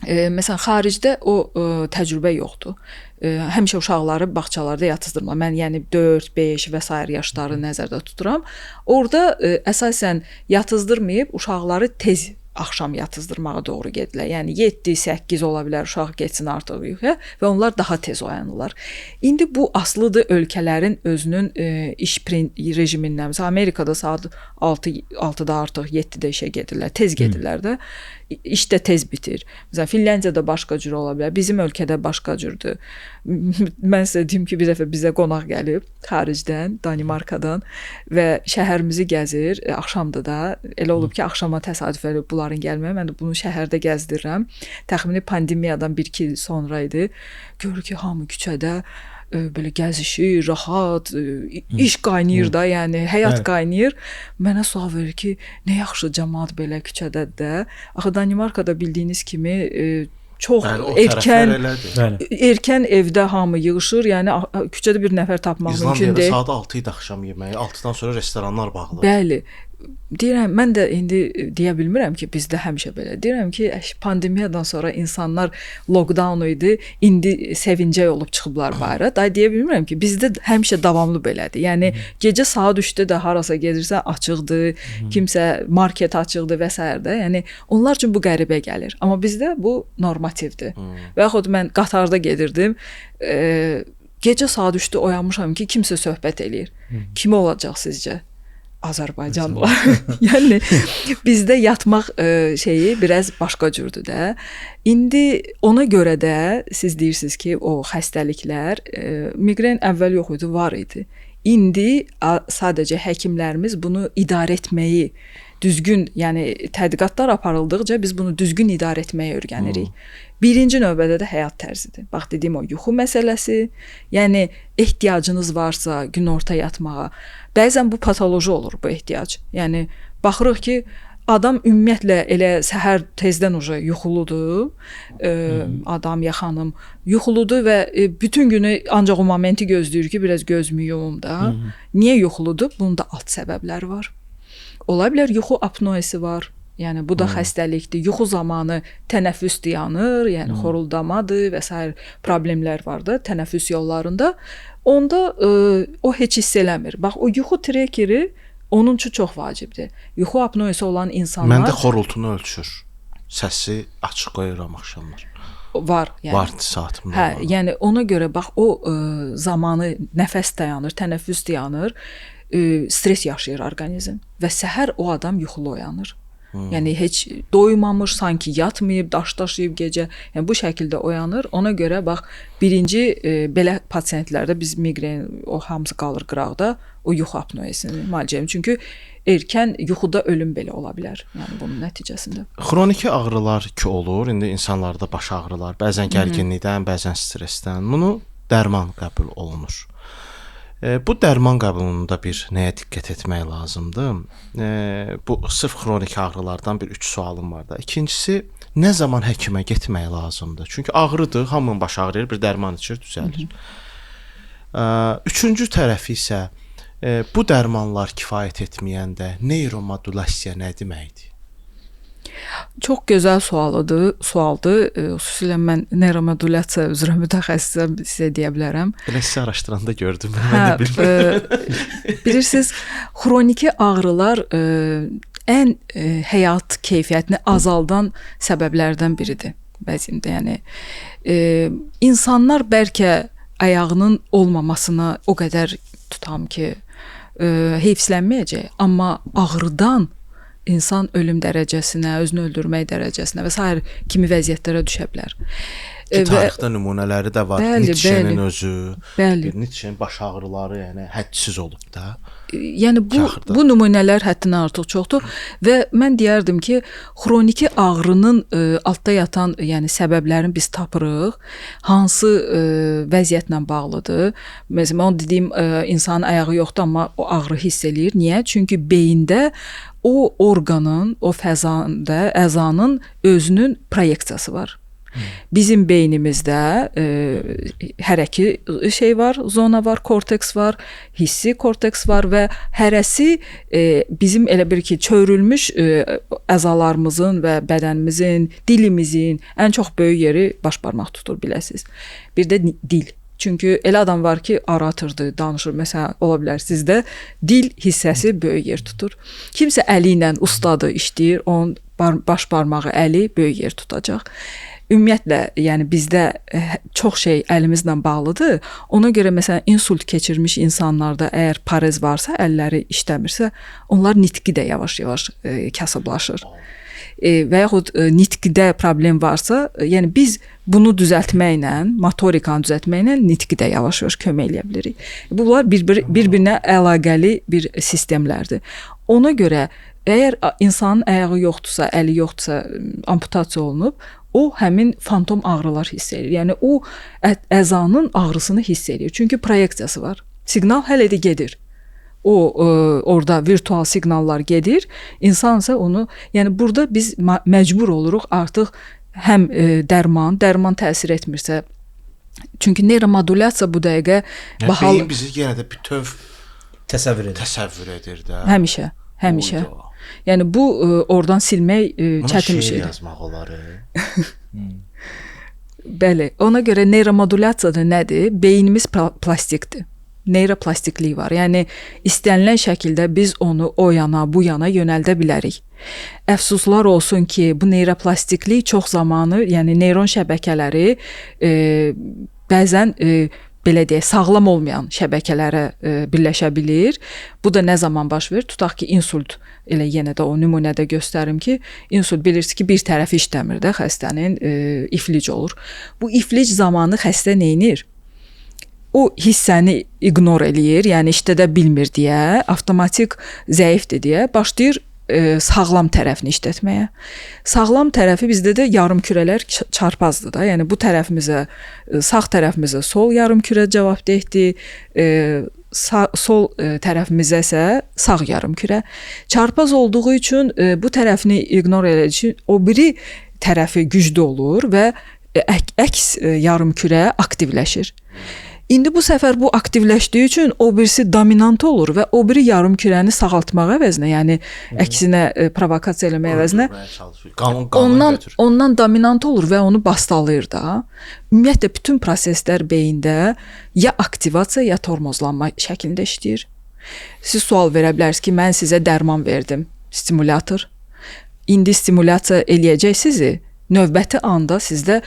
Məsələn xaricdə o təcrübə yoxdur. Həmişə uşaqları bağçalarda yatızdırma. Mən yəni 4, 5 və s. yaşları nəzərdə tuturam. Orada əsasən yatızdırmayıb uşaqları tez axşam yatızdırmağa doğru gedirlər. Yəni 7-8 ola bilər uşaq getsin artıq yuxuya və onlar daha tez oyanırlar. İndi bu aslıdır ölkələrin özünün iş rejimindən. Məsələn Amerikada saat 6-da artıq 7-də işə gedirlər, tez gedirlər də. İş də tez bitir. Məsələn Finlandiyada başqa cür ola bilər, bizim ölkədə başqa cürdür. Mən sizə deyim ki, bir dəfə bizə qonaq gəlib xaricdən, Danimarkadan və şəhərimizi gəzir. Axşamda da elə olub ki, axşama təsadüf edib bunların gəlməyə. Mən də bunu şəhərdə gəzdirirəm. Təxmini pandemiyadan 1-2 il sonra idi. Görür ki, hamı küçədə belə gəzişir, rahat, iş qaynayır da, yəni həyat qaynayır. Mənə sual verir ki, nə yaxşı cəmaət belə küçədədir də. Axı Danimarkada bildiyiniz kimi çox erkən evdə hamı yığışır. Yəni küçədə bir nəfər tapmaq mümkün deyil.
İzlandiyada saat 6 idi axşam yeməyi, 6-dan sonra restoranlar bağlı.
Bəli. Deyirəm, mən də indi deyə bilmirəm ki, bizdə həmişə belə. Deyirəm ki, pandemiyadan sonra insanlar lockdown idi, indi sevincək olub çıxıblar bayıra. Day deyə bilmirəm ki, bizdə həmişə davamlı belədir. Yəni gecə saat 3-də də harasa gedirsən açıqdır, kimsə market açıqdır və s. də. Yəni onlar üçün bu qəribə gəlir. Amma bizdə bu normativdir. Və yaxud mən qatarda gedirdim, gecə saat 3-də oyanmışam ki, kimsə söhbət eləyir. Kimi olacaq sizcə? Azərbaycanlılar. Yəni bizdə yatmaq şeyi biraz başqa cürdür də. İndi ona görə də siz deyirsiniz ki, o xəstəliklər miqren əvvəl yox idi, var idi. indi sadəcə həkimlərimiz bunu idarə etməyi düzgün, yəni tədqiqatlar aparıldıqca biz bunu düzgün idarə etməyi öyrənirik. Birinci növbədə də həyat tərzidir. Bax dediyim o yuxu məsələsi, yəni ehtiyacınız varsa günorta yatmağa, bəzən bu patoloji olur bu ehtiyac. Yəni baxırıq ki, adam ümumiyyətlə elə səhər tezdən yuxuludur, adam ya xanım yuxuludur və bütün günü ancaq o momenti gözləyir ki, biraz gözümü yumum da. Niyə yuxuludur? Bunun da alt səbəbləri var. Ola bilər yuxu apnoesi var. Yəni bu da xəstəlikdir. Yuxu zamanı tənəffüs dayanır, yəni xoruldamadır və s. problemlər var da tənəffüs yollarında. Onda o heç hiss eləmir. Bax o yuxu trekeri onun üçün çox vacibdir. Yuxu apnoesi olan insanlar
Məndə xorultunu ölçür. Səsi açıq qoyuram axşamlar.
Var, yəni.
Var saatımda.
Hə, yəni ona görə bax o zamanı nəfəs dayanır, tənəffüs dayanır, stres yaşayır orqanizm və səhər o adam yuxulu oyanır. Yəni heç doymamış, sanki yatmayıb, daşıyıb gecə. Yəni bu şəkildə oyanır. Ona görə bax birinci belə pasientlərdə biz miqren o hamısı qalır qıraqda, o yuxu apnoesini müalicə edir. Çünki erkən yuxuda ölüm belə ola bilər. Yəni bunun nəticəsində.
Xroniki ağrılar ki olur, indi insanlarda baş ağrılar, bəzən gərginlikdən, bəzən stressdən. Bunu dərman qəbul olunur. Bu dərman qəbulunda bir nəyə diqqət etmək lazımdır? Bu sırf xroniki ağrılardan bir 3 sualım var da. İkincisi, nə zaman həkimə getmək lazımdır? Çünki ağrıdır, hamının başı ağrıyır, bir dərman içir, düzəlir. Üçüncü tərəfi isə bu dərmanlar kifayət etməyəndə neyromodulyasiya nə deməkdir?
Çox gözəl sualdır. Xüsusilə mən neyromodulyasiya üzrə mütəxəssisəm, sizə deyə bilərəm.
Elə sizi araşdıranda gördüm, mən də bilmirəm.
Bilirsiniz, xroniki ağrılar ən həyat keyfiyyətini azaldan səbəblərdən biridir bəzində. Yəni insanlar bəlkə ayağının olmamasına o qədər tutam ki, heyfslənməyəcək, amma ağrıdan insan ölüm dərəcəsinə, özünü öldürmək dərəcəsinə və s. kimi vəziyyətlərə düşə bilər.
Tarixdə nümunələri də var. Nietzschenin özü, Nietzschenin baş ağrıları, yəni hədsiz olub da.
Yəni bu nümunələr həddindən artıq çoxdur və mən deyərdim ki, xroniki ağrının altda yatan, yəni səbəblərini biz tapırıq. Hansı vəziyyətlə bağlıdır? Məsələn, o dediyim insanın ayağı yoxdur, amma o ağrı hiss eləyir. Niyə? Çünki beyində o orqanın, o fəzanda, əzanın özünün proyeksiyası var. Bizim beynimizdə hərəki şey var, zona var, korteks var, hissi korteks var və hərəsi bizim elə bir ki, çövrülmüş əzalarımızın və bədənimizin, dilimizin ən çox böyük yeri baş barmaq tutur, biləsiniz. Bir də dil. Çünki elə adam var ki, aratırdı, danışır. Məsələn, ola bilər sizdə dil hissəsi böyük yer tutur. Kimsə əli ilə ustadır, işləyir, onun baş barmağı, əli böyük yer tutacaq. Ümumiyyətlə, yəni bizdə çox şey əlimizlə bağlıdır. Ona görə məsələn insult keçirmiş insanlarda əgər parez varsa, əlləri işləmirsə, onlar nitqi də yavaş-yavaş kasıblaşır. Və yaxud nitqdə problem varsa, yəni biz bunu düzəltməklə, motorikanı düzəltməklə nitqi də yavaş-yavaş kömək eləyə bilirik. Bunlar bir-birinə əlaqəli bir sistemlərdir. Ona görə əgər insanın ayağı yoxdursa, əli yoxdursa, amputasiya olunub, o həmin fantom ağrılar hiss edir. Yəni o əzanın ağrısını hiss edir. Çünki proyeksiyası var. Siqnal hələ də gedir. O orada virtual siqnallar gedir. İnsan isə onu, yəni burada biz məcbur oluruq artıq həm dərman təsir etmirsə. Çünki neyromodulyasiya bu dəqiqə
beyin bizi yenə də bütöv
təsəvvür
edir də.
Həmişə. Yəni bu oradan silmək çətin bir şeydir.
Yazmaq olar.
Bəli, ona görə neyromodulyasiya da nədir? Beynimiz plastikdir. Neyroplastiklik var. Yəni istənilən şəkildə biz onu o yana, bu yana yönəldə bilərik. Əfsuslar olsun ki, bu neyroplastiklik çox zamanı, yəni neyron şəbəkələri bəzən belə deyək, sağlam olmayan şəbəkələrə birləşə bilir. Bu da nə zaman baş verir? Tutaq ki, insult, elə yenə də o nümunədə göstərim ki, insult bilirsiniz ki, bir tərəfi işləmir də xəstənin iflic olur. Bu iflic zamanı xəstə neynir? o hissəni ignor eləyir, yəni işlədə bilmir deyə, avtomatik zəifdir deyə başlayır sağlam tərəfini işlətməyə. Sağlam tərəfi bizdə də yarımkürələr çarpazdır da. Yəni bu tərəfimizə, sağ tərəfimizə sol yarımkürə cavabdehdir, sol tərəfimizə isə sağ yarımkürə. Çarpaz olduğu üçün bu tərəfini ignor elədiyi üçün o biri tərəfi güclü olur və əks yarımkürə aktivləşir. İndi bu səfər bu aktivləşdiyi üçün o birisi dominant olur və o biri yarımkürəni sağaltmaq əvəzinə, yəni əksinə provokasiya eləmək əvəzinə ondan dominant olur və onu bastalayır da. Ümumiyyətlə bütün proseslər beyində ya aktivasiya ya tormozlanma şəklində işləyir. Siz sual verə bilərsiniz ki, mən sizə dərman verdim, stimulator. İndi stimulyasiya eləyəcəksiniz, növbəti anda sizdə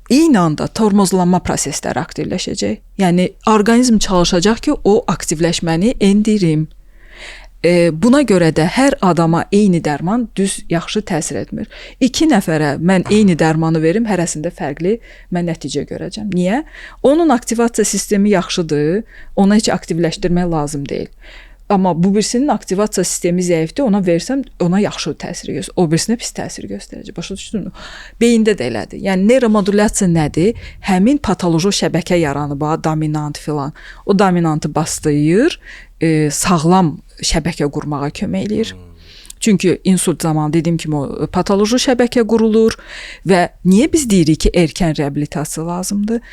eyni anda tormozlanma prosesləri aktivləşəcək. Yəni orqanizm çalışacaq ki, o aktivləşməni endirim. Buna görə də hər adama eyni dərman düz yaxşı təsir etmir. 2 nəfərə mən eyni dərmanı verim, hərəsində fərqli mən nəticə görəcəm. Niyə? Onun aktivasiya sistemi yaxşıdır, ona heç aktivləşdirmək lazım deyil. Amma bu birisinin aktivasiya sistemi zəifdir, ona versəm ona yaxşı təsir göstərəcək, o birisinə pis təsir göstərəcək. Başa düşdünmü? Beyində də elədir. Yəni neyromodulyasiya nədir? Həmin patoloji şəbəkə yaranıb, dominant filan. O dominantı bastırır, sağlam şəbəkə qurmağa kömək eləyir. Çünki insult zamanı dediyim kimi o patoloji şəbəkə qurulur və niyə biz deyirik ki, erkən reabilitasiya lazımdır?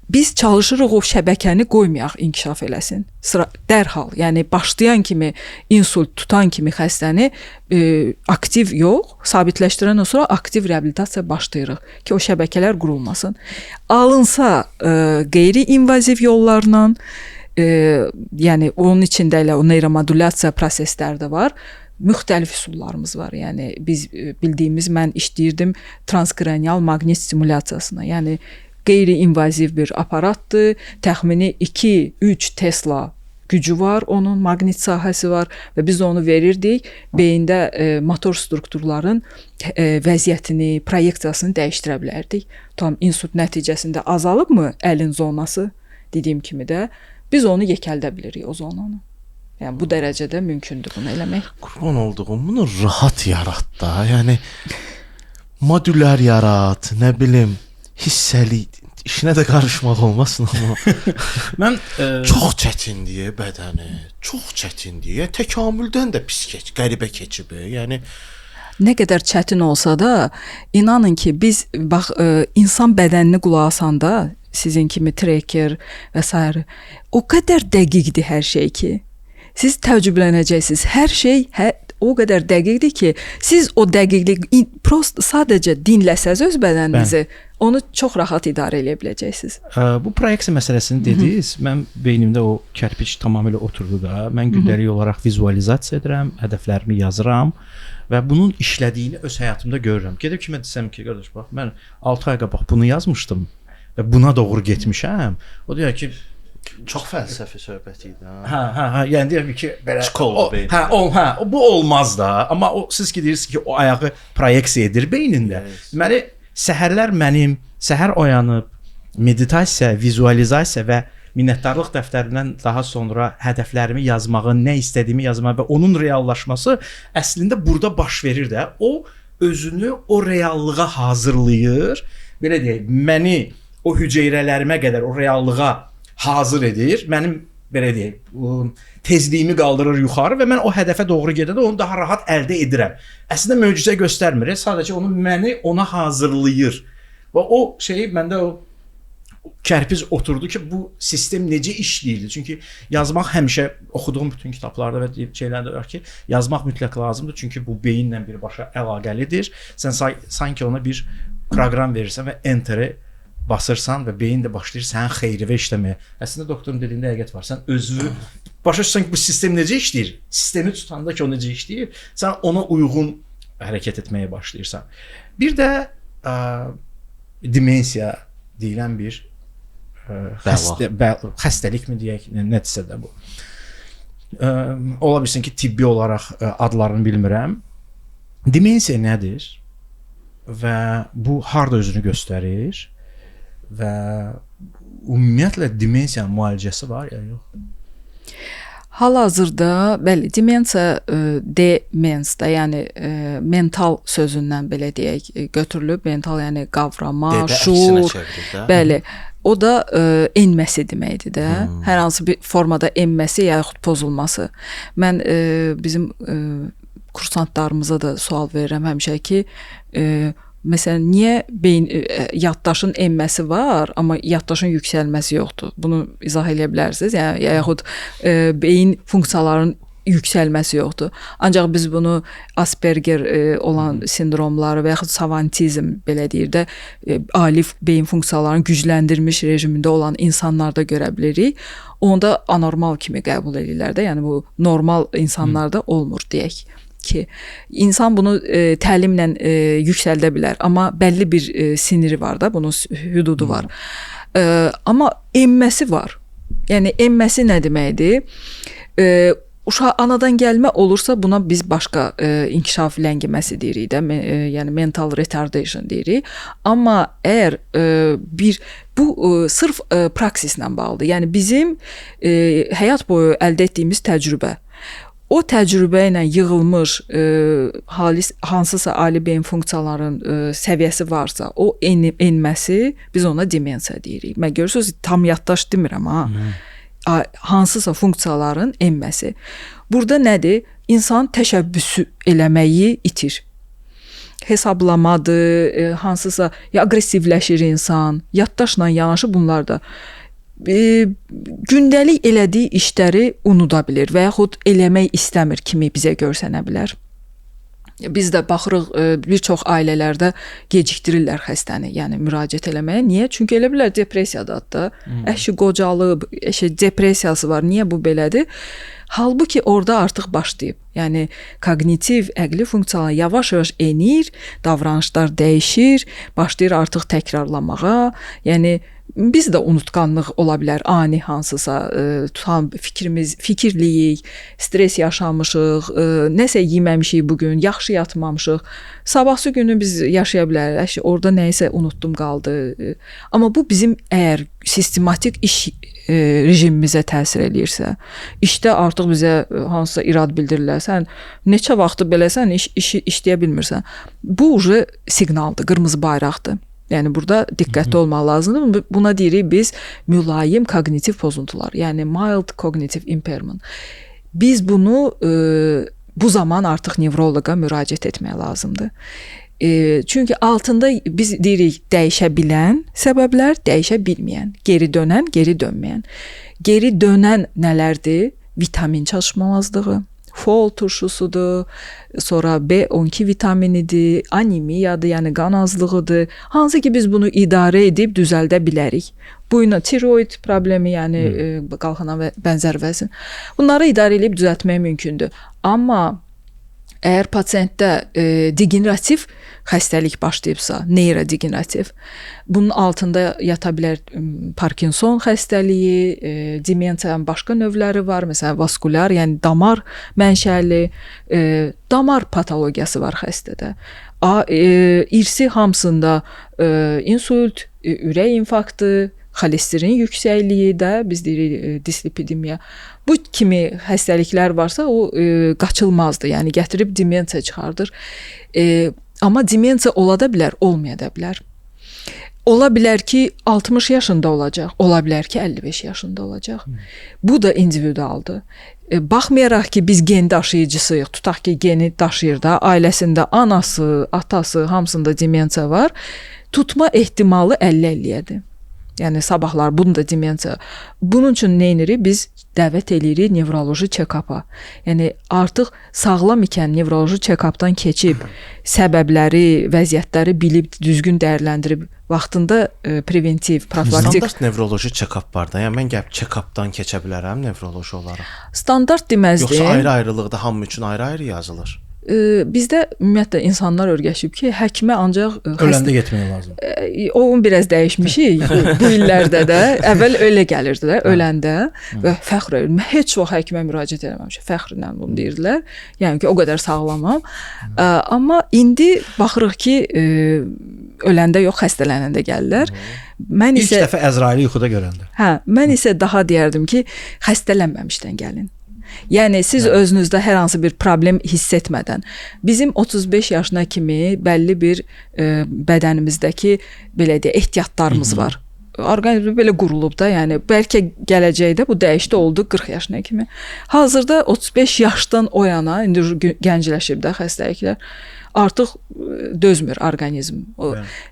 Biz çalışırıq o şəbəkəni qoymayaq inkişaf eləsin. Dərhal, yəni başlayan kimi, insult tutan kimi xəstəni aktiv yox, sabitləşdirəndən sonra aktiv reabilitasiya başlayırıq ki, o şəbəkələr qurulmasın. Alınsa qeyri-invaziv yollarla, yəni onun içində elə o neyromodulyasiya prosesləri də var. Müxtəlif üsullarımız var. Yəni biz bildiyimiz, mən işləyirdim transkranial maqnit stimulyasiyasına. Yəni qeyri-invaziv bir aparatdır. Təxmini 2-3 Tesla gücü var, onun maqnit sahəsi var və biz onu verirdik. Beyində motor strukturların vəziyyətini, proyeksiyasını dəyişdirə bilərdik. Tam insult nəticəsində azalıbmı əlin zonası, dediyim kimi də biz onu yekəldə bilirik o zonanı. Yəni bu dərəcədə mümkündür bunu eləmək.
Qurban olduğum, bunu rahat yarat da. Yəni modülər yarat, nə bilim, hissəli, işinə də qarışmaq olmasın amma.
Mən
çox çətindir bədəni, çox çətindir. Təkamüldən də pis qəribə keçib. Yəni
nə qədər çətin olsa da, inanın ki, biz bax insan bədənini qulaq asanda, sizin kimi tracker və s. o qədər dəqiqdir hər şey ki, siz təəccüblənəcəksiniz. Hər şey o qədər dəqiqdir ki, siz o dəqiqlik sadəcə dinləsəz öz bədəninizi, onu çox rahat idarə edə biləcəksiniz.
Bu proyeksiya məsələsini dediniz. Mən beynimdə o kərpiç tamamilə oturdu da. Mən gündəlik olaraq vizualizasiya edirəm, hədəflərimi yazıram və bunun işlədiyini öz həyatımda görürəm. Gedib kimə desəm ki, qardaş bax, mən 6 ay qabaq bunu yazmışdım və buna doğru getmişəm. O deyir ki,
çox fəlsəfi söhbət idi.
Yəni deyirəm ki, belə bu olmaz da, amma o siz ki deyirsiniz ki, o ayağı proyeksiya edir beynində. Deməli, səhərlər mənim səhər oyanıb meditasiya, vizualizasiya və minnətdarlıq dəftərindən daha sonra hədəflərimi yazmağı, nə istədiyimi yazmağı və onun reallaşması əslində burada baş verir də. O özünü o reallığa hazırlayır. Belə deyək, məni o hüceyrələrimə qədər o reallığa hazır edir. Mənim belə deyək, tezliyimi qaldırır yuxarı və mən o hədəfə doğru gedəndə onu daha rahat əldə edirəm. Əslində möcüzə göstərmir, sadəcə məni ona hazırlayır. Və o şeyi məndə o kərpic oturdu ki, bu sistem necə işləyirdi? Çünki yazmaq həmişə oxuduğum bütün kitablarda və şeylərdə var ki, yazmaq mütləq lazımdır. Çünki bu beyinlə birbaşa əlaqəlidir. Sən sanki ona bir proqram verirsən və enter-i basırsan və beyin də başlayır sənin xeyrivə işləməyə. Əslində doktorun dediyində həqiqət var. Sən özünü başa düşsən ki, bu sistem necə işləyir? Sistemi tutanda ki, o necə işləyir? Sən ona uyğun hərəkət etməyə başlayırsan. Bir də demensiya deyilən bir xəstəlikmi deyək, nədirsə də bu. Ola bilsin ki, tibbi olaraq adlarını bilmirəm. Demensiya nədir? Və bu harda özünü göstərir? Və ümumiyyətlə demensiyanın müalicəsi var ya yox?
Hal-hazırda bəli, demensiya demens da, yəni mental sözündən belə deyək, götürülüb. Mental yəni qavrama, şuur. Bəli. O da enməsi deməkdir də. Hər hansı bir formada enməsi yaxud pozulması. Mən bizim kursantlarımıza da sual verirəm həmişə ki, məsələn, niyə beyin yaddaşın enməsi var, amma yaddaşın yüksəlməsi yoxdur? Bunu izah edə bilərsiniz? Yəni yaxud beyin funksiyalarının yüksəlməsi yoxdur. Ancaq biz bunu Asperger olan sindromları və yaxud savantizm belə deyir də, ali beyin funksiyalarını gücləndirmiş rejimində olan insanlarda görə bilirik. Onda anormal kimi qəbul edirlər də. Yəni bu normal insanlarda olmur deyək ki, insan bunu təlimlə yüksəldə bilər, amma bəlli bir siniri var da, bunun hüdudu var. Amma enməsi var. Yəni enməsi nə deməkdir? Uşaq anadan gəlmə olursa buna biz başqa inkişaf ləngiməsi deyirik də, yəni mental retardation deyirik. Amma əgər bu sırf praksislə bağlıdır. Yəni bizim həyat boyu əldə etdiyimiz təcrübə. O təcrübə ilə yığılmış hansısa ali beyin funksiyalarının səviyyəsi varsa, o enməsi biz ona demensiya deyirik. Mən görürsünüz, tam yaddaş demirəm ha. Hansısa funksiyaların enməsi. Burada nədir? İnsan təşəbbüsü eləməyi itir. Hesablamadır, hansısa aqressivləşir insan, yaddaşla yanaşı bunlar da. Gündəlik elədiyi işləri unuda bilir və yaxud eləmək istəmir kimi bizə görsənə bilər. Biz də baxırıq, bir çox ailələrdə gecikdirirlər xəstəni, yəni müraciət eləməyə. Niyə? Çünki elə bilər depressiyadadır da. Əşi qocalıb, depressiyası var. Niyə bu belədir? Halbuki orada artıq başlayıb. Yəni koqnitiv, əqli funksiyalar yavaş-yavaş enir, davranışlar dəyişir, başlayır artıq təkrarlamağa. Yəni biz də unutqanlıq ola bilər, ani hansısa tutan fikirliyik, stres yaşamışıq, nəsə yeməmişik bugün, yaxşı yatmamışıq. Sabahsı günü biz yaşaya bilərik, orada nəyisə unutdum qaldı. Amma bu bizim əgər sistematik iş rejimimizə təsir eləyirsə, işdə artıq bizə hansısa irad bildirirlər, sən neçə vaxtı beləsən, işi işləyə bilmirsən. Bu ucu siqnaldır, qırmızı bayraqdır. Yəni burada diqqətli olmaq lazımdır. Buna deyirik biz mülayim koqnitiv pozuntular, yəni mild cognitive impairment. Biz bunu bu zaman artıq nevroloqa müraciət etmək lazımdır. Çünki altında biz deyirik dəyişə bilən səbəblər, dəyişə bilməyən, geri dönən, geri dönməyən. Geri dönən nələrdir? Vitamin çatışmazlığı, fol turşusudur, sonra B12 vitaminidir, anemiyadır, yəni qan azlığıdır. Hansı ki biz bunu idarə edib düzəldə bilərik. Boyuna tiroid problemi, yəni qalxana və bənzər vəzin. Bunları idarə edib düzəltmək mümkündür. Amma əgər pasiyentdə degenerativ xəstəlik başlayıbsa, neyrodegenerativ, bunun altında yata bilər Parkinson xəstəliyi, demensiyanın başqa növləri var, məsələn vaskulyar, yəni damar mənşəli, damar patologiyası var xəstədə. İrsi hamısında insult, ürək infarktı, xolesterin yüksəkliyi də biz deyirik dislipidemiya. Bu kimi xəstəliklər varsa o qaçılmazdır. Yəni gətirib demensiya çıxardır. Amma demensiya ola da bilər, olmaya da bilər. Ola bilər ki 60 yaşında olacaq, ola bilər ki 55 yaşında olacaq. Bu da individualdır. Baxmayaraq ki biz gen daşıyıcısıyıq, tutaq ki geni daşıyır da, ailəsində anası, atası, hamısında demensiya var. Tutma ehtimalı 50-50-yədir. Yəni sabahlar bunun da demensiya. Bunun üçün nə edirik? Biz dəvət eləyirik nevroloji check-up-a. Yəni artıq sağlam ikən nevroloji check-updan keçib səbəbləri, vəziyyətləri bilib düzgün dəyərləndirib vaxtında preventiv, profilaktik
standart nevroloji check-up var da. Yəni mən gəlib check-updan keçə bilərəm nevroloji olaraq.
Standart deməzdim.
Yoxsa ayrı-ayrılıqda hamı üçün ayrı-ayrı yazılır.
Bizdə ümumiyyətlə insanlar öyrəşib ki, həkimə ancaq
öləndə getmək lazımdır.
Onu biraz dəyişmişik bu illərdə də. Əvvəl elə gəlirdi də, öləndə və fəxr edirəm. Heç vaxt həkimə müraciət etməmişəm. Fəxrlə bunu deyirdilər. Yəni ki, o qədər sağlamam. Amma indi baxırıq ki, öləndə yox, xəstələnəndə gəlirlər Mən
İlk
isə
dəfə Əzraili yuxuda görəndə.
mən isə daha deyərdim ki, xəstələnməmişdən gəlin. Yəni siz özünüzdə hər hansı bir problem hiss etmədən bizim 35 yaşına kimi bəlli bir bədənimizdəki belə deyə ehtiyatlarımız var. Orqanizm belə qurulub da, yəni bəlkə gələcəkdə bu dəyişdi oldu 40 yaşına kimi. Hazırda 35 yaşdan o yana indi gəncləşib də xəstəliklər artıq dözmür orqanizm.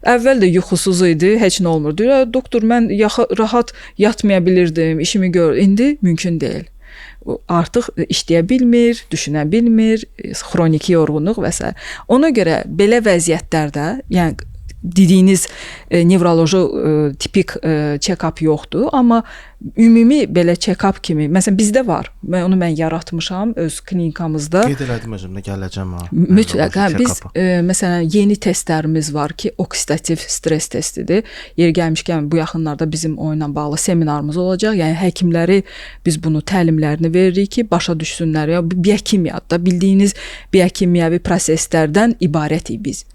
Əvvəl də yuxusuz idi, heç nə olmurdu. Doktor, mən rahat yatmaya bilirdim, işimi gör. İndi mümkün deyil. Artıq işləyə bilmir, düşünə bilmir, xroniki yorğunluq və s. Ona görə belə vəziyyətlərdə, yəni dediyiniz nevroloji tipik check-up yoxdur, amma ümumi belə check-up kimi, məsələn bizdə var. Onu mən yaratmışam öz klinikamızda.
Qeyd elədim özümdə, gələcəm ha.
Mütləq. Biz məsələn yeni testlərimiz var ki, oksidativ stres testidir. Yeri gəlmişkən bu yaxınlarda bizim onunla bağlı seminarımız olacaq. Yəni həkimləri biz bunu təlimlərini veririk ki, başa düşsünlər. Ya biokimiyada bildiyiniz biokimyəvi proseslərdən ibarətik biz.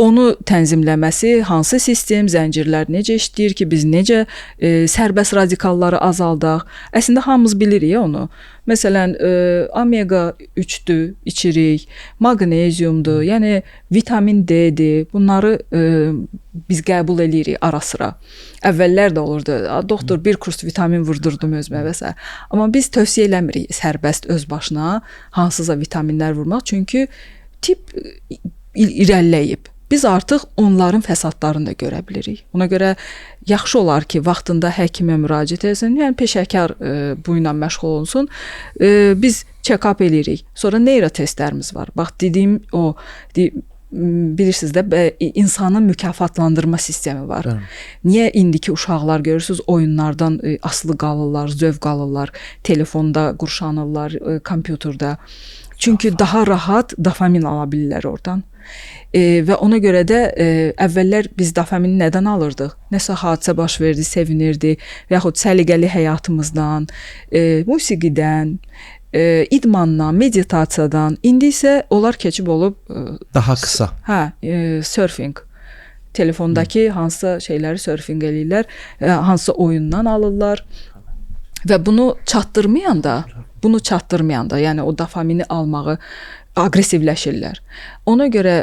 Onu tənzimləməsi, hansı sistem, zəncirlər necə işləyir ki, biz necə sərbəst radikalları azaldaq. Əslində hamımız bilirik onu. Məsələn, omega 3-dür, içirik, maqneziumdur, yəni vitamin D-dir. Bunları biz qəbul eləyirik ara sıra. Əvvəllər də olurdu. Doktor, bir kurs vitamin vurdurdum özümə və s. Amma biz tövsiyə eləmirik sərbəst öz başına hansısa vitaminlər vurmaq. Çünki tip irəliləyib. Biz artıq onların fəsadlarını da görə bilirik. Ona görə yaxşı olar ki, vaxtında həkimə müraciət etsin, yəni peşəkar bu ilə məşğul olunsun. Biz check-up eləyirik. Sonra neyrotestlərimiz var. Bax, dediyim o, bilirsiniz də, insanın mükafatlandırma sistemi var. Niyə indiki uşaqlar görürsünüz, oyunlardan asılı qalırlar, zövq alırlar, telefonda qurşanırlar, kompüterdə. Çünki daha rahat dopamin ala bilirlər oradan. Və ona görə də əvvəllər biz dopamini nədən alırdıq? Nəsə hadisə baş verdi, sevinirdi və yaxud səliqəli həyatımızdan, musiqidən, idmandan, meditasiyadan. İndi isə onlar keçib olub
daha qısa.
Surfing. Telefondakı hansısa şeyləri surfing eləyirlər, hansısa oyundan alırlar və bunu çatdırmayanda, yəni o dopamini almağı aqressivləşirlər. Ona görə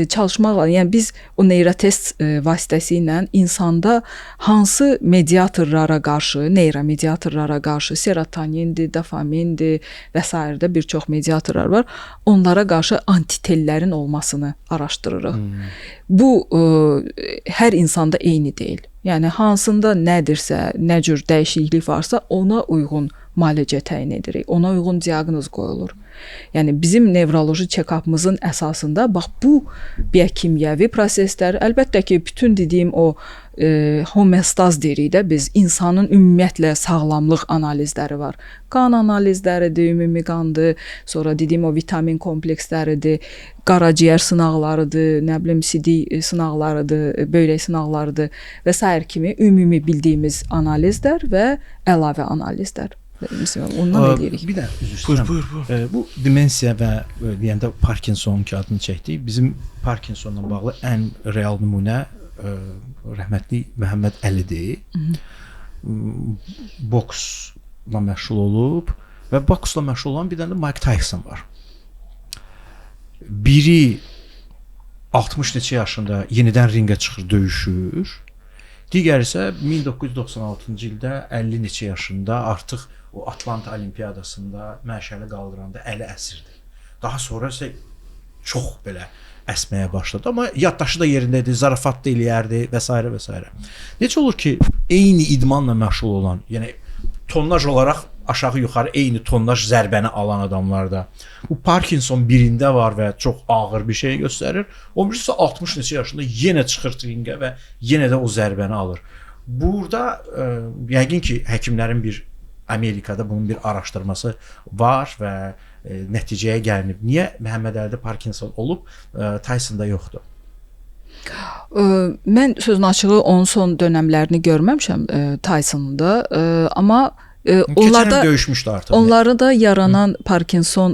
çalışmaqla, yəni biz o neyrotest vasitəsilə insanda hansı mediatorlara qarşı, neyromediatorlara qarşı, serotonindir, dopamindir və s. də bir çox mediatorlar var. Onlara qarşı antitellərin olmasını araşdırırıq. Bu hər insanda eyni deyil. Yəni hansında nədirsə, nə cür dəyişiklik varsa ona uyğun müalicə təyin edirik. Ona uyğun diaqnoz qoyulur. Yəni bizim nevroloji check-up'ımızın əsasında bax bu biokimyəvi proseslər, əlbəttə ki, bütün dediyim o homeostaz deyirik də biz, insanın ümumiyyətlə sağlamlıq analizləri var. Qan analizləridir, ümumi qandır, sonra dediyim o vitamin kompleksləridir, qaraciyər sınaqlarıdır, nə bilim sidik sınaqlarıdır, böyrək sınaqlarıdır və s. kimi ümumi bildiyimiz analizlər və əlavə analizlər. Ondan eləyirik.
Bir də üzr istəyirəm. Bu demensiya və deyəndə Parkinson ki adını çəkdik. Bizim Parkinsonla bağlı ən real nümunə rəhmətli Məhəmməd Əlidir. Boksla məşğul olub və boksla məşğul olan bir dənə də Mike Tyson var. Biri 60 neçə yaşında yenidən ringə çıxır, döyüşür. Digəri isə 1996-cı ildə 50 neçə yaşında artıq o Atlanta Olimpiyadasında məşəli qaldıranda əli əsirdi. Daha sonra isə çox belə əsməyə başladı. Amma yaddaşı da yerində idi, zarafat da eləyərdi və s. və s. Necə olur ki, eyni idmanla məşğul olan, yəni tonnaj olaraq aşağı-yuxarı eyni tonnaj zərbəni alan adamlarda bu Parkinson birində var və çox ağır bir şey göstərir. O birisi isə 60 neçə yaşında yenə çıxır ringə və yenə də o zərbəni alır. Burada yəqin ki, həkimlərin bir Amerikada bunun bir araşdırması var və nəticəyə gəlinib. Niyə Məhəmməd Əlidə Parkinson olub, Tysonda yoxdur?
Mən sözün açığı onun son dönəmlərini görməmişəm Tysonda, amma
Onlarda döyüşmüşdü artıq.
Onları da yaranan Parkinson,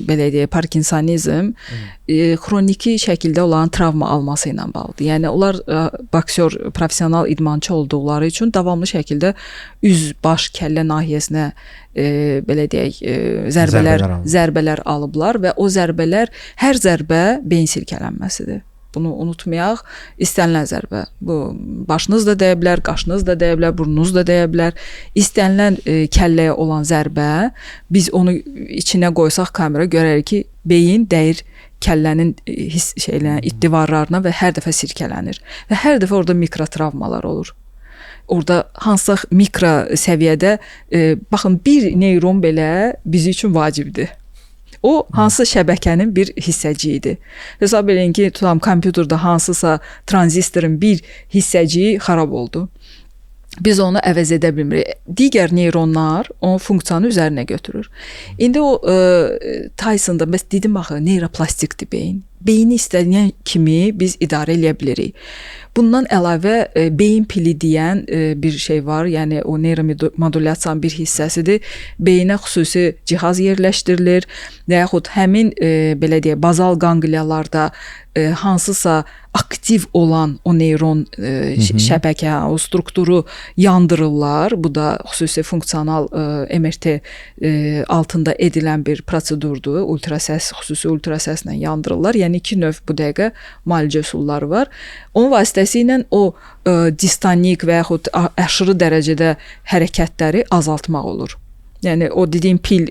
belə deyək, Parkinsonizm xroniki şəkildə olan travma alması ilə bağlıdır. Yəni onlar boksyor, professional idmançı olduqları üçün davamlı şəkildə üz, baş, kəllə nahiyəsinə belə deyək, zərbələr alıblar və o zərbələr, hər zərbə beyin silkələnməsidir. Bunu unutmayaq. İstənilən zərbə. Bu başınız da dəyə bilər, qaşınız da dəyə bilər, burnunuz da dəyə bilər. İstənilən kəlləyə olan zərbə, biz onu içinə qoysaq kamera görərik ki, beyin dəyir kəllənin divarlarına və hər dəfə silkələnir. Və hər dəfə orada mikrotravmalar olur. Orada hansısa mikro səviyyədə baxın, bir neyron belə bizim üçün vacibdir. O hansı şəbəkənin bir hissəciyidir. Hesab edin ki, tutam kompüterdə hansısa tranzistorun bir hissəciyi xarab oldu. Biz onu əvəz edə bilmirik. Digər neyronlar o funksiyanı üzərinə götürür. İndi o Tyson'da bəs dedim axı, neyroplastikdir beyin. Beyni istənilən kimi biz idarə edə bilirik. Bundan əlavə beyin pili deyən bir şey var. Yəni o neyromodulyasiyanın bir hissəsidir. Beyinə xüsusi cihaz yerləşdirilir və yaxud həmin belə deyək, bazal qangliyalarda hansısa aktiv olan o neyron şəbəkə, o strukturu yandırırlar. Bu da xüsusi funksional MRT altında edilən bir prosedurdur. Ultrasəs, xüsusi ultrasəslə yandırırlar. Yəni iki növ bu dəqiqə müalicə üsulları var. Onun vasitəsilə o distonik və yaxud aşırı dərəcədə hərəkətləri azaltmaq olur. Yəni o dediyim pil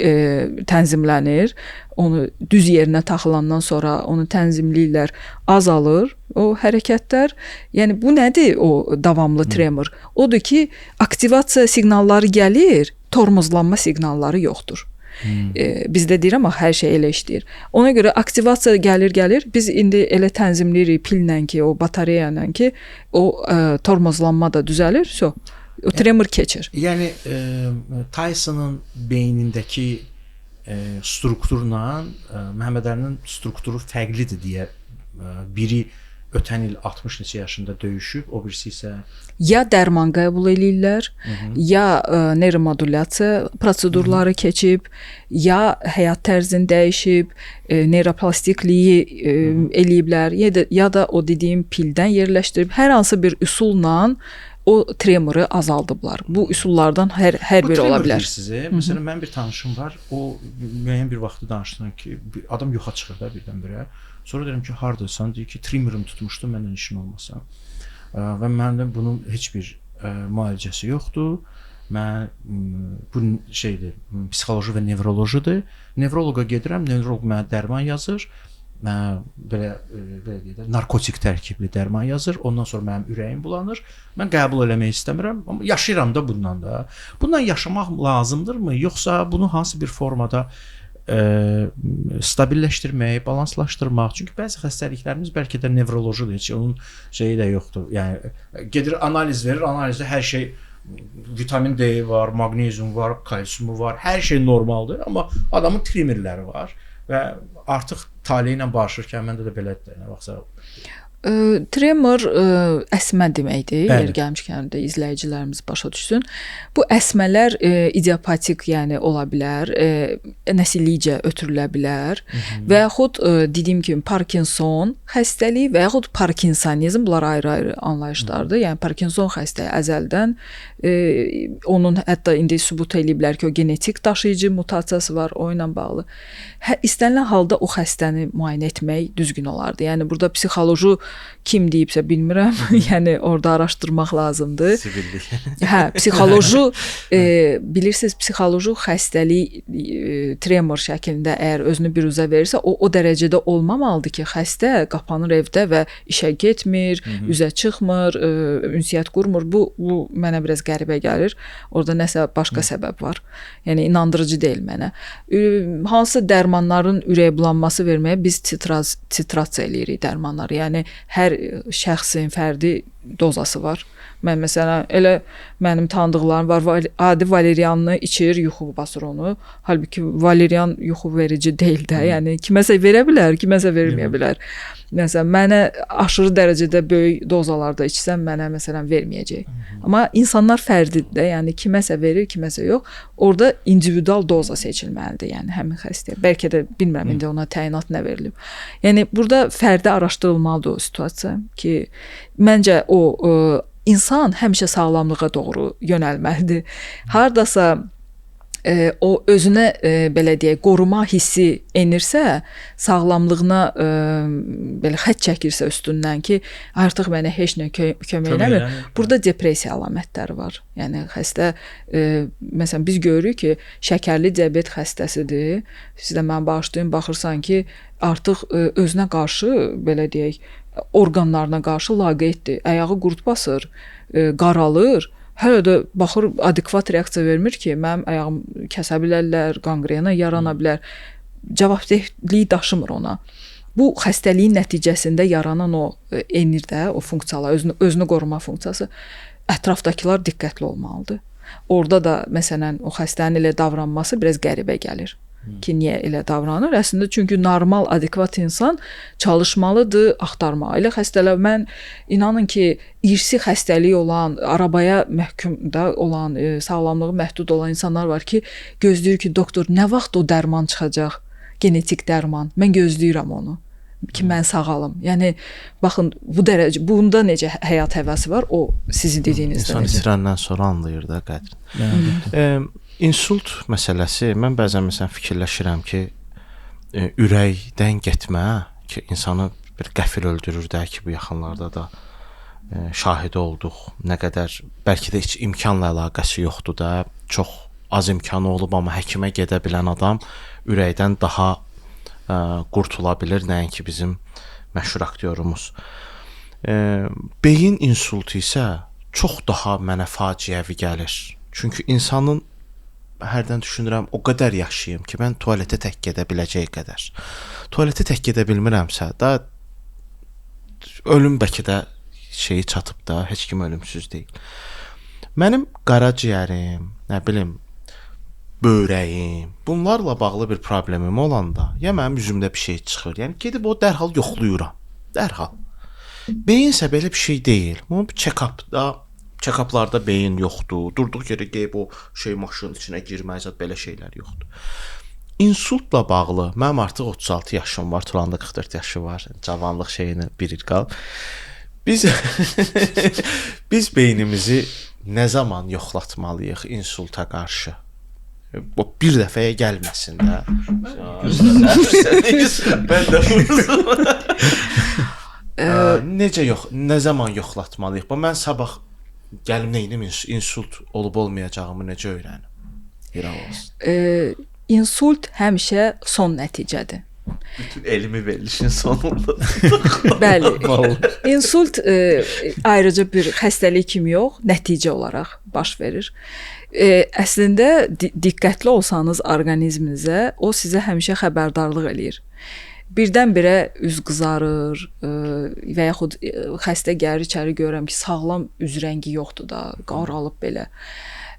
tənzimlənir. Onu düz yerinə taxılandan sonra onu tənzimləyirlər, azalır o hərəkətlər. Yəni bu nədir o davamlı tremor? Odur ki, aktivasiya siqnalları gəlir, tormozlanma siqnalları yoxdur. Bizdə deyirəm axı, hər şey elə işləyir. Ona görə aktivasiya gəlir, biz indi elə tənzimləyirik pillə ki, o batareya ilə ki, o tormozlanma da düzəlir, o tremor keçir.
Yəni Tyson'ın beynindəki strukturla Məhəmməd Əlinin strukturu fərqlidir deyə biri ötən il 60 neçə yaşında döyüşüb, o birisi isə
ya dərman qəbul eləyirlər, ya neyromodulyasiya prosedurları keçib, ya həyat tərzini dəyişib, neyroplastikliyi eləyiblər, ya da o dediyim pildən yerləşdirib, hər hansı bir üsulla o tremoru azaldıblar. Bu üsullardan hər biri ola bilər.
Məsələn, mənim bir tanışım var, o müəyyən bir vaxtı danışdı ki, adam yoxa çıxır da birdən-birə. Sonra deyirəm ki, hardaysan? Deyir ki, tremorum tutmuşdu, məndən işin olmasa. Və məndə bunun heç bir müalicəsi yoxdur. Mən bu şeydir, psixoloji və nevrolojidir. Nevroloqa gedirəm, nevroloq mənə dərman yazır. Belə deyək, narkotik tərkibli dərman yazır. Ondan sonra mənim ürəyim bulanır. Mən qəbul eləmək istəmirəm, amma yaşayıram da bundan da. Bundan yaşamaq lazımdırmı, yoxsa bunu hansı bir formada stabilləşdirmək, balanslaşdırmaq? Çünki bəzi xəstəliklərimiz bəlkə də nevrolojidir, heç onun şeyi də yoxdur. Yəni gedir analiz verir, analizdə hər şey vitamin D var, maqnezium var, kalsiumu var, hər şey normaldır, amma adamın tremerləri var və artıq taleyi ilə barışırkən məndə də belədir. Nə vaxtsa
tremor əsmə deməkdir. Yer gəlmişkən də izləyicilərimiz başa düşsün. Bu əsmələr idiopatik, yəni ola bilər, nəsillikcə ötürülə bilər və yaxud dediyim kimi Parkinson xəstəliyi və yaxud Parkinsonizm, bunlar ayrı-ayrı anlayışlardır. Yəni Parkinson xəstəliyi əzəldən onun hətta indi sübut eləyiblər ki, o genetik daşıyıcı mutasiyası var, o ilə bağlı. İstənilən halda o xəstəni müayinə etmək düzgün olardı. Yəni burada psixoloji kim deyibsə bilmirəm. Yəni orada araşdırmaq lazımdır.
Sivillik.
Psixoloji bilirsiniz, psixoloji xəstəlik tremor şəklində əgər özünü biruzə verirsə, o dərəcədə olmamalıdır ki, xəstə qapanır evdə və işə getmir, üzə çıxmır, ünsiyyət qurmur. Bu mənə biraz qəribə gəlir. Orada nəsə başqa səbəb var. Yəni inandırıcı deyil mənə. Hansı dərmanların ürək bulanması verməyə biz titrasiya eləyirik dərmanları. Yəni hər şəxsin, fərdi dozası var. Mən məsələn elə mənim tanıdıqlarım var, adi valerianını içir, yuxu basır onu. Halbuki valerian yuxu verici deyil də. Yəni kiməsə verə bilər, kiməsə verməyə bilər. Məsələn, mənə aşırı dərəcədə böyük dozalarda içsəm mənə məsələn verməyəcək. Amma insanlar fərdidir də, yəni kiməsə verir, kiməsə yox. Orada individual doza seçilməlidir, yəni həmin xəstəyə. Bəlkə də bilmirəm indi ona təyinat nə verilib. Yəni burada fərdi araşdırılmalıdır o situasiya ki, məncə o insan həmişə sağlamlığa doğru yönəlməlidir. Hardasa o özünə belə deyək, qoruma hissi enirsə, sağlamlığına belə xətt çəkirsə üstündən ki, artıq mənə heç nə kömək eləmir. Burada depressiya əlamətləri var. Yəni xəstə məsələn biz görürük ki, şəkərli diabet xəstəsidir. Siz də mənə bağışlayın, baxırsan ki, artıq özünə qarşı belə deyək, orqanlarına qarşı laqeyddir. Ayağı qurd basır, qaralır. Hələ də baxır adekvat reaksiya vermir ki, mənim ayağım kəsə bilərlər, qanqrena yarana bilər. Cavabdehliyi daşımır ona. Bu xəstəliyin nəticəsində yaranan o enir də, o funksiyalar, özünü qoruma funksiyası. Ətrafdakılar diqqətli olmalıdır. Orada da məsələn o xəstənin elə davranması biraz qəribə gəlir. Ki, niyə elə davranır? Əslində çünki normal, adekvat insan çalışmalıdır, axtarmalı. Elə xəstələr, mən inanın ki, irsi xəstəliyi olan, arabaya məhkumda olan, sağlamlığı məhdud olan insanlar var ki, gözləyir ki, doktor nə vaxt o dərman çıxacaq, genetik dərman. Mən gözləyirəm onu ki, mən sağalım. Yəni baxın, bu dərəcə, bunda necə həyat həvəsi var, o sizin dediyinizdə.
İnsan itirəndən sonra anlayır da qədrini. İnsult məsələsi, mən bəzən məsələn fikirləşirəm ki, ürəkdən getmə ki, insanı bir qəfil öldürür də ki, bu yaxınlarda da şahidi olduq. Nə qədər, bəlkə də heç imkanla əlaqəsi yoxdur da, çox az imkanı olub, amma həkimə gedə bilən adam ürəkdən daha qurtula bilir, nəinki bizim məşhur aktyorumuz. Beyin insultu isə çox daha mənə faciəvi gəlir. Çünki insanın hərdən düşünürəm, o qədər yaşayım ki, mən tualetə tək gedə biləcək qədər. Tualetə tək gedə bilmirəmsə, da ölüm bəlkə də şeyi çatıb da, heç kim ölümsüz deyil. Mənim qaraciyərim, nə bilim, böyrəyim, bunlarla bağlı bir problemim olanda, ya mənim üzümdə bir şey çıxır, yəni gedib o dərhal yoxluyuram, dərhal. Beyinsə belə bir şey deyil, bu check-upda, check-uplarda beyin yoxdur, durduq yerə qeyb o şey maşının içinə girməyəcək, belə şeylər yoxdur. İnsultla bağlı, mənim artıq 36 yaşım var, Turanda 44 yaşı var, cavanlıq şeyini bir il qalıb. Biz beynimizi nə zaman yoxlatmalıyıq insulta qarşı? O bir dəfəyə gəlməsin də. Mən də vuruzum. Nə zaman yoxlatmalıyıq? Mən sabah gəlim neydim, insult olub olmayacağımı necə öyrənim?
İnsult həmişə son nəticədir.
Bütün elmi verilişin sonunda.
Bəli. İnsult ayrıca bir xəstəlik kimi yox, nəticə olaraq baş verir. Əslində diqqətli olsanız orqanizminizə, o sizə həmişə xəbərdarlıq eləyir. Birdən-birə üz qızarır və yaxud xəstə gəlir içəri görürəm ki, sağlam üz rəngi yoxdur da, qaralıb belə,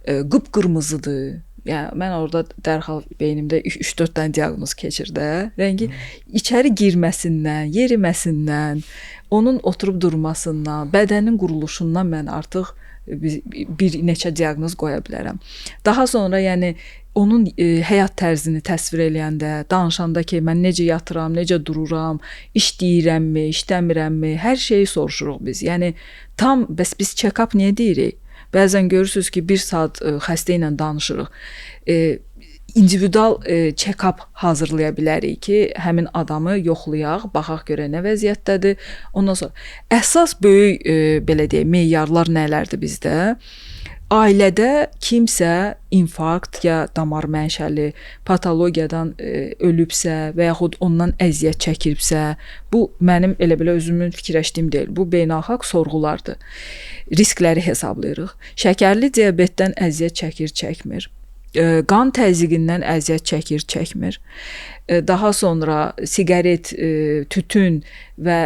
qıpqırmızıdır. Yəni mən orada dərhal beynimdə 3-4 dənə diaqnoz keçir də. Rəngi içəri girməsindən, yeriməsindən, onun oturub durmasından, bədənin quruluşundan mən artıq bir neçə diaqnoz qoya bilərəm. Daha sonra yəni onun həyat tərzini təsvir eləyəndə, danışanda ki, mən necə yatıram, necə dururam, işləyirəmmi, işləmirəmmi, hər şeyi soruşuruq biz. Yəni tam bəs biz check-up niyə deyirik? Bəzən görürsüz ki, 1 saat xəstə ilə danışırıq. individual check-up hazırlaya bilərik ki, həmin adamı yoxlayaq, baxaq görə nə vəziyyətdədir. Ondan sonra əsas böyük belə deyək, meyarlar nələrdir bizdə? Ailədə kimsə infarkt ya damar mənşəli patologiyadan ölübsə və yaxud ondan əziyyət çəkibsə, bu mənim elə belə özümün fikirləşdiyim deyil. Bu beynəlxalq sorğulardır. Riskləri hesablayırıq. Şəkərli diabetdən əziyyət çəkir, çəkmir. qan təzyiqindən əziyyət çəkir, çəkmir. Daha sonra siqaret, tütün və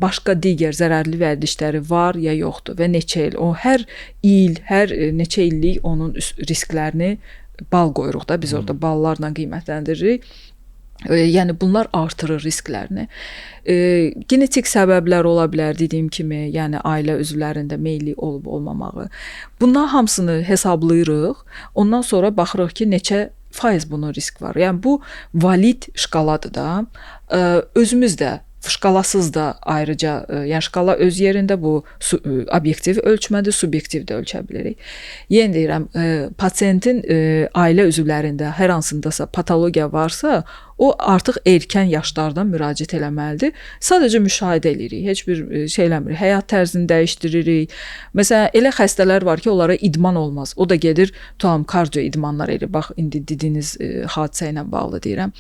başqa digər zərərli vərdişləri var ya yoxdur və neçə il. O hər il, hər neçə illik onun risklərini bal qoyuruq da biz orada ballarla qiymətləndiririk. Yəni bunlar artırır risklərini. Genetik səbəblər ola bilər dediyim kimi, yəni ailə üzvlərində meyilli olub olmamağı. Bunların hamısını hesablayırıq. Ondan sonra baxırıq ki, neçə faiz bunun risk var. Yəni bu valid şkaladır da. Özümüz də şkalasız da ayrıca, yəni şkala öz yerində bu obyektiv ölçmədir, subyektiv də ölçə bilirik. Yenə deyirəm, pasientin ailə üzvlərində hər hansındasa patologiya varsa, o artıq erkən yaşlardan müraciət eləməlidir. Sadəcə müşahidə edirik, heç bir şey eləmirik. Həyat tərzini dəyişdiririk. Məsələn, elə xəstələr var ki, onlara idman olmaz. O da gedir, tutam kardio idmanlar edir. Bax, indi dediyiniz hadisə ilə bağlı deyirəm.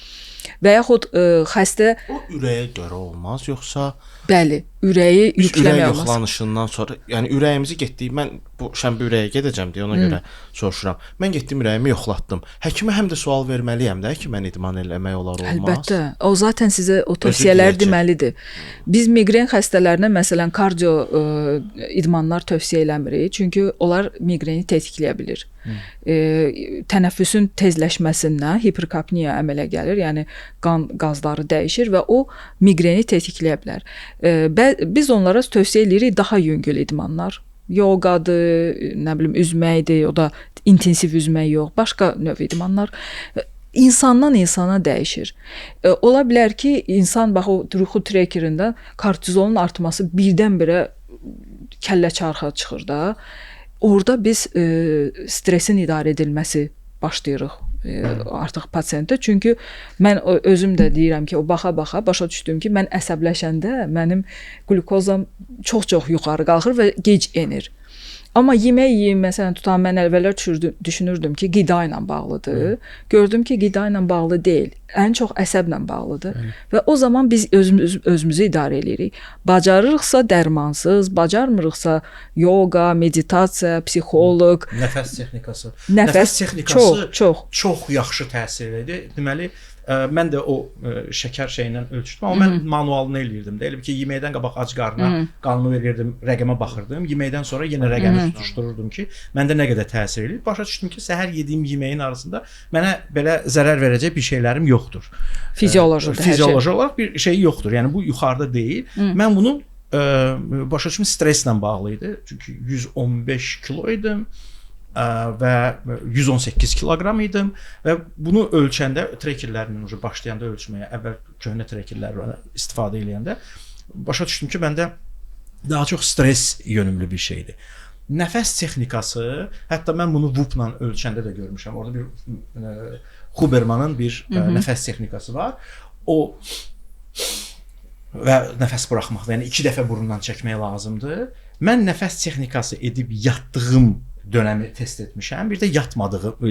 Və yaxud xəstə
o ürəyə görə olmaz, yoxsa
bəli, ürəyi yükləmək
ürək
olmaz.
yoxlanışından sonra, yəni ürəyimizi getdik. Mən bu şənbə ürəyə gedəcəm deyə ona görə soruşuram. Mən getdim ürəyimi yoxlatdım. Həkimə həm də sual verməliyəm də ki, mən idman eləmək olar olmaz.
Əlbəttə. O zaten sizə o tövsiyələr deməlidir. Biz miqren xəstələrinə məsələn kardio idmanlar tövsiyə eləmirik, çünki onlar miqreni tetikləyə bilər. Tənəffüsün tezləşməsindən hiperkapniya əmələ gəlir, yəni qan qazları dəyişir və o miqreni tetikləyə bilər. Biz onlara tövsiyə edirik daha yüngül idmanlar. Yoqadır, nə bilim üzməkdir, o da intensiv üzmək yox, başqa növ idmanlar. İnsandan insana dəyişir. Ola bilər ki, insan bax o yuxu trekerində kortizolun artması birdən-birə kəllə çarxa çıxır da. Orada biz stresin idarə edilməsi başlayırıq artıq pasientdə. Çünki mən özüm də deyirəm ki, o baxa-baxa başa düşdüm ki, mən əsəbləşəndə mənim qlukozam çox-çox yuxarı qalxır və gec enir. Amma yemək yeyim, məsələn, tutam mən əvvəllər düşünürdüm ki, qida ilə bağlıdır. Gördüm ki, qida ilə bağlı deyil. Ən çox əsəblə bağlıdır. Və o zaman biz özümüzü idarə edirik. Bacarırıqsa dərmansız, bacarmırıqsa yoga, meditasiya, psixoloq,
Nəfəs texnikası.
Nəfəs
texnikası
çox
yaxşı təsir edir. Deməli, mən də o şəkər şeyindən ölçdüm, amma mən manualını eləyirdim. Elə ki, yeməkdən qabaq ac qarnına qanımı verirdim, rəqəmə baxırdım. Yeməkdən sonra yenə rəqəmi tutuşdururdum ki, məndə nə qədər təsir edir. Başa düşdüm ki, səhər yediyim yeməyin arasında mənə belə zərər verəcək bir şeylərim yoxdur.
Fizioloji
olaraq bir şey yoxdur. Yəni bu yuxarıda deyil. Mən bunu başa düşdüm, stresslə bağlı idi. Çünki 115 kilo idim və 118 kiloqram idim və bunu ölçəndə trekerlərlə başlayanda ölçməyə, əvvəl köhnə trekerlər istifadə edəndə başa düşdüm ki, məndə daha çox stress yönümlü bir şeydir. Nəfəs texnikası, hətta mən bunu WHOOP-la ölçəndə də görmüşəm. Orada bir Hubermanın bir nəfəs texnikası var. O və nəfəs buraxmaq, yəni 2 dəfə burundan çəkmək lazımdır. Mən nəfəs texnikası edib yatdığım dönəmi test etmişəm. Bir də yatmadığım,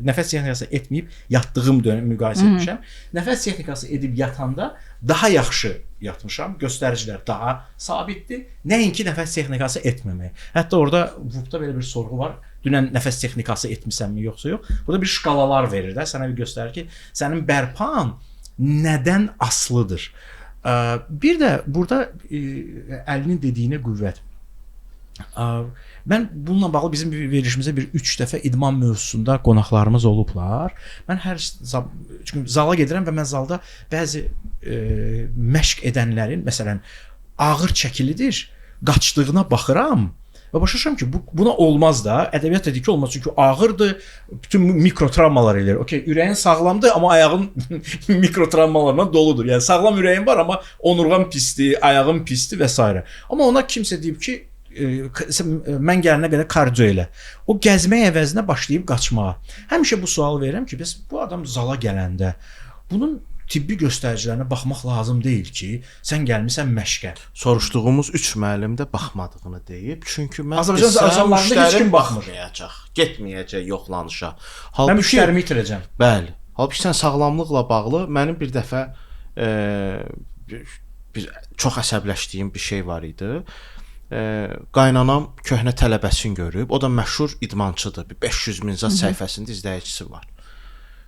nəfəs texnikası etməyib yatdığım dönəmi müqayisə etmişəm. Nəfəs texnikası edib yatanda daha yaxşı yatmışam. Göstəricilər daha sabitdir. Nəinki nəfəs texnikası etməmək. Hətta orada WHOOP-da belə bir sorğu var. Dünən nəfəs texnikası etmisənmi yoxsa yox? Burada bir şkalalar verir də, sənə bir göstərir ki, sənin bərpan nədən asılıdır. Bir də burada Əlinin dediyinə qüvvət. Mən bununla bağlı bizim verilişimizə bir 3 dəfə idman mövzusunda qonaqlarımız olublar. Mən çünki zala gedirəm və mən zalda bəzi məşq edənlərin, məsələn, ağır çəkilidir, qaçdığına baxıram və başa düşürəm ki, buna olmaz da. Ədəbiyyat dedik ki, olmaz, çünki ağırdır, bütün mikrotravmalar eləyir. Okay, ürəyin sağlamdır, amma ayağın mikrotravmalarla doludur. Yəni sağlam ürəyin var, amma onurğan pisdir, ayağın pisdir və s. Amma ona kimsə deyib ki, mən gəlinə qədər kardio elə. O gəzmək əvəzinə başlayıb qaçmağa. Həmişə bu sual verirəm ki, bəs bu adam zala gələndə bunun tibbi göstəricilərinə baxmaq lazım deyil ki, sən gəlmisən məşqə.
Soruşduğumuz 3 müəllim də baxmadığını deyib. Çünki mən
Azərbaycan azamlarında heç kim
baxmayacaq, getməyəcək yoxlanışa.
Mən müştərimi itirəcəm.
Bəli. Halbuki sən sağlamlıqla bağlı mənim bir dəfə çox əsəbləşdiyim bir şey var idi. qaynanam köhnə tələbəsini görüb, o da məşhur idmançıdır. 500 min zat səhifəsində izləyicisi var.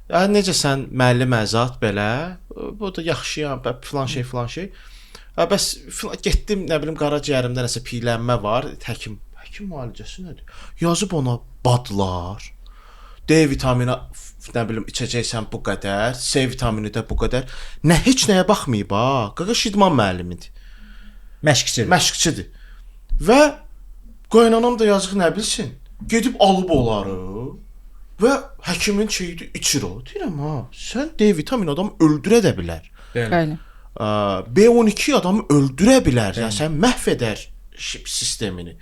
Ya necə sən müəllim əzat belə, bu da yaxşıyam, filan şey. Bəs getdim, nə bilim, qaraciyərimdə nəsə piylənmə var, həkim müalicəsi nədir? Yazıb ona badlar. D vitamini, nə bilim, içəcəksən bu qədər, C vitamini də bu qədər. Heç nəyə baxmayıb ha. Qaqaş idman müəllimidir. Məşqçidir. Və qaynanam da yazıq nə bilsin, gedib alıb onları və həkimin şeyini içir o. Deyirəm ha, sən D vitamini adamı öldürə də bilər.
Bəli.
B12 adamı öldürə bilər. Yəni sən məhv edər sistemini.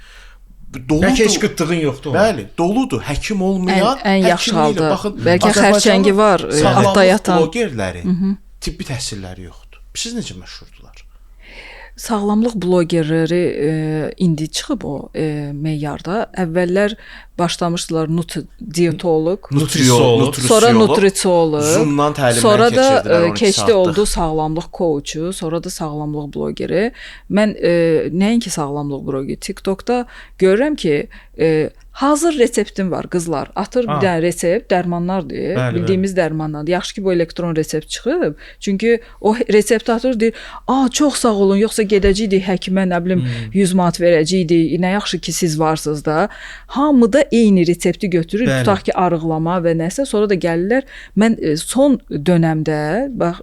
Doludur.
Bəlkə heç qıtlığın yoxdur.
Bəli, doludur. Həkim olmayan,
ən yaxşı halda. Bəlkə xərçəngi var, altda yatan
blogerləri, tibbi təhsilləri yoxdur. Siz necə məşhurdular?
Sağlamlıq blogerləri indi çıxıb o meyarda. Əvvəllər başlamışdılar diyetoloq,
nutrisolog,
sonra nutrisolog,
Zoom-dan təlimlər
sonra da
keçirdilər,
keçdi oldu sağlamlıq coachu, sonra da sağlamlıq blogeri. Mən nəinki sağlamlıq blogeri, TikTokda görürəm ki, hazır reseptim var qızlar. Atır bir dənə resept, dərmanlardır, bildiyimiz dərmanlardır. Yaxşı ki bu elektron resept çıxıb. Çünki o resepti atır, deyir, çox sağ olun, yoxsa gedəcəydik həkimə, nə bilim 100 manat verəcəydik. Nə yaxşı ki siz varsınız da. Hamı da eyni resepti götürür, tutaq ki arıqlama və nəsə, sonra da gəlirlər. Mən son dönəmdə bax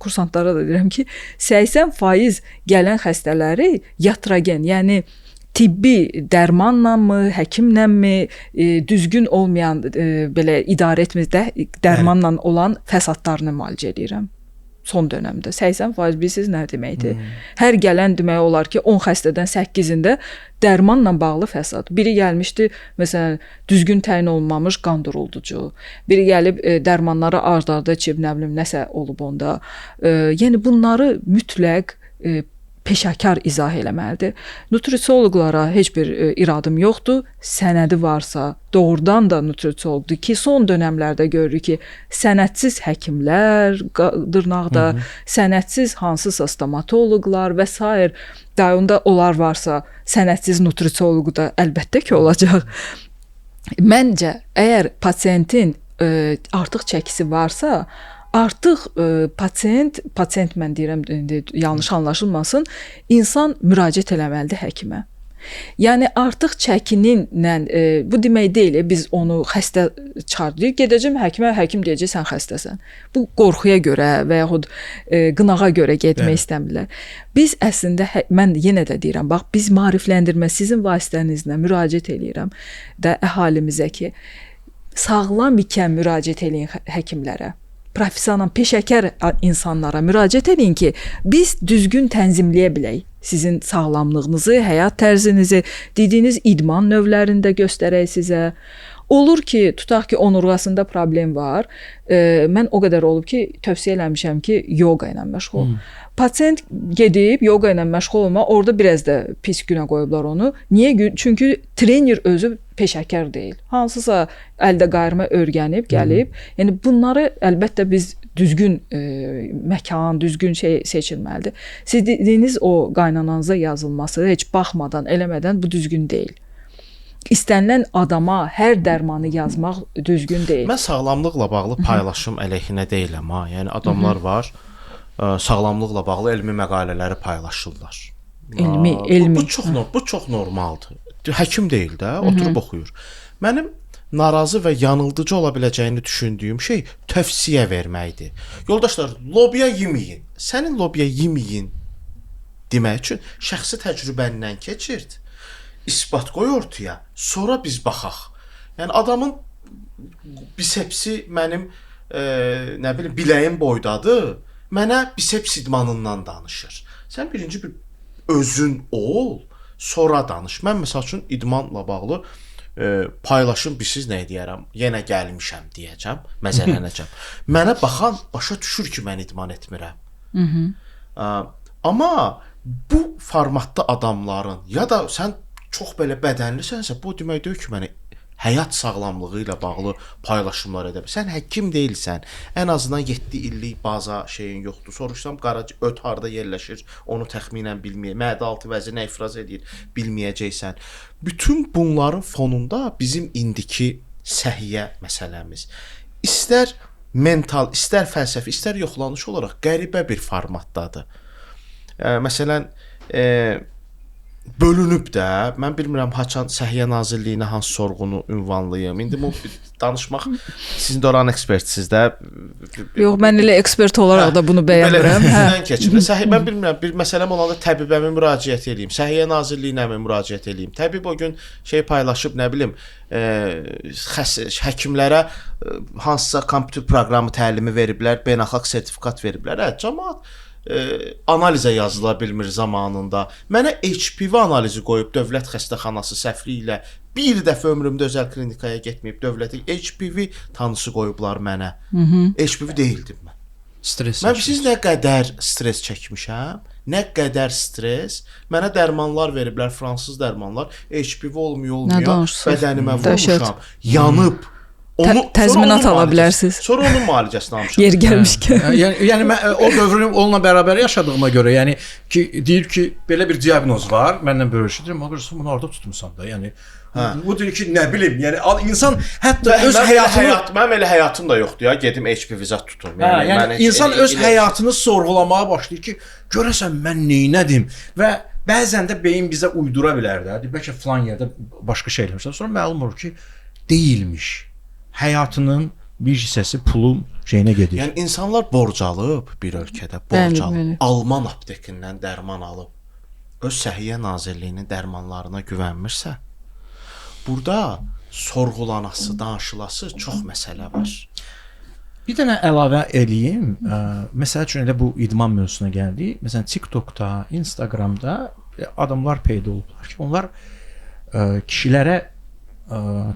kursantlara da deyirəm ki, 80% gələn xəstələri yatragen, yəni tibbi dərmanlanmı, həkimlənmi, düzgün olmayan belə idarə etməkdə dərmanla olan fəsadlarını müalicə edirəm. Son dönəmdə 80% bilirsiniz nə deməkdir? Hər gələn demək olar ki, 10 xəstədən 8-ində dərmanla bağlı fəsad. Biri gəlmişdi, məsələn, düzgün təyin olunmamış qan durulducu. Biri gəlib dərmanları ard-arda içib, nə bilim, nəsə olub onda. Yəni bunları mütləq peşəkar izah eləməlidir. Nutrisologlara heç bir iradım yoxdur. Sənədi varsa, doğrudan da nutrisologdur ki, son dönəmlərdə görürük ki, sənədsiz həkimlər dırnaqda, sənədsiz hansısa stomatoloqlar və s. Onda onlar varsa, sənədsiz nutrisolog da əlbəttə ki olacaq. Məncə, əgər pasientin artıq çəkisi varsa, artıq pasient mən deyirəm, yanlış anlaşılmasın, insan müraciət eləməlidir həkimə. Yəni artıq çəkininlə, bu demək deyil, biz onu xəstə çağırırıq, gedəcəm həkimə, həkim deyəcək sən xəstəsən. Bu qorxuya görə və yaxud qınağa görə getmək istəmirlər. Biz əslində, mən yenə də deyirəm, bax, biz maarifləndirmə, sizin vasitənizlə müraciət eləyirəm də əhalimizə ki, sağlam ikən müraciət eləyin həkimlərə. Professional, peşəkar insanlara müraciət edin ki, biz düzgün tənzimləyə bilək sizin sağlamlığınızı, həyat tərzinizi, dediyiniz idman növlərində göstərək sizə. Olur ki, tutaq ki, onurğasında problem var. Mən o qədər olub ki, tövsiyə eləmişəm ki, yoga ilə məşğul ol. Pasient gedib yoga ilə məşğul olma, orada biraz da pis günə qoyublar onu. Niyə? Çünki trener özü peşəkar deyil. Hansısa əldə qayırma öyrənib, gəlib. Yəni bunları əlbəttə biz düzgün məkan, düzgün şey seçilməlidir. Siz dediyiniz o qaynananıza yazılması heç baxmadan, eləmədən bu düzgün deyil. İstənilən adama hər dərmanı yazmaq düzgün deyil.
Mən sağlamlıqla bağlı paylaşım əleyhinə deyiləm ha. Yəni adamlar var, sağlamlıqla bağlı elmi məqalələri paylaşırlar.
Elmi.
Bu çox normaldır. Həkim deyil də, oturub oxuyur. Mənim narazı və yanıldıcı ola biləcəyini düşündüyüm şey tövsiyə verməkdir. Yoldaşlar, lobiya yeməyin. Sənin lobiya yeməyin demək üçün şəxsi təcrübəndən keçirt. İsbat qoy ortaya, sonra biz baxaq. Yəni adamın bisepsi mənim nə bilim biləyim boydadır. Mənə biseps idmanından danışır. Sən birinci bir özün ol, sonra danış. Mən məsəl üçün idmanla bağlı paylaşım bilsiz nə deyərəm? Yenə gəlmişəm deyəcəm, məzələnəcəm. Mənə baxan başa düşür ki, mən idman etmirəm. Amma bu formatda adamların ya da sən çox belə bədənlisənsə, bu demək deyil ki, mənə həyat sağlamlığı ilə bağlı paylaşımlar edə bilər. Sən həkim deyilsən, ən azından 7 illik baza şeyin yoxdur. Soruşsam öt harda yerləşir, onu təxminən bilməyə, mədə altı vəzi nə ifraz edir, bilməyəcəksən. Bütün bunların fonunda bizim indiki səhiyyə məsələmiz istər mental, istər fəlsəfi, istər yoxlanış olaraq qəribə bir formatdadır. Məsələn, bölünüb də, mən bilmirəm haçan Səhiyyə Nazirliyinə hansı sorğunu ünvanlayım. İndi bu danışmaq sizin də oran ekspertsiniz də.
Yox, mən elə ekspert olaraq da bunu bəyənmirəm.
Belə keçir. Mən bilmirəm, bir məsələm olanda təbibəmə müraciət edeyim, Səhiyyə Nazirliyinə müraciət edeyim. Təbib o gün şey paylaşıb, nə bilim, həkimlərə hansısa kompüter proqramı təlimi veriblər, beynəlxalq sertifikat veriblər. Cəmaət analizə yazıla bilmir zamanında. Mənə HPV analizi qoyub dövlət xəstəxanası səhvliyi ilə bir dəfə ömrümdə özəl klinikaya getməyib dövlətin HPV tanısı qoyublar mənə. HPV deyildim mən.
Stres.
Mən siz nə qədər stres çəkmişəm, nə qədər stres. Mənə dərmanlar veriblər, fransız dərmanlar. HPV olmuyor, bədənimə vurmuşam, yanıb.
Təzminat ala bilərsiniz.
Sonra onun müalicəsini almışam.
Yer gəlmişkən.
Yəni mən o dövrü onunla bərabər yaşadığıma görə, yəni ki deyir ki, belə bir diaqnoz var, mənlə bölüşdürüm, amma bunu orada tutmusan da. Yəni bu deyir ki, nə bilim, yəni insan hətta öz həyatını
mənim elə həyatım da yoxdur ya, gedim HPV zat tutum.
Yəni insan öz həyatını sorğulamağa başlayır ki, görəsən mən neynədim və bəzən də beyin bizə uydura bilər də. Bəlkə falan yerdə başqa şey eləmişsən, sonra məlum olur ki, deyilmiş. Həyatının bir hissəsi pulun şeyinə gedir.
Yəni insanlar borc alıb bir ölkədə, borc alıb, Alman aptekindən dərman alıb, öz Səhiyyə Nazirliyinin dərmanlarına güvənmirsə, burada sorğulanası, danışılası çox məsələ var.
Bir dənə əlavə eləyim. Məsəl üçün elə bu idman mövzusuna gəldik. Məsələn, TikTokda, Instagramda adamlar peyda olublar ki, onlar kişilərə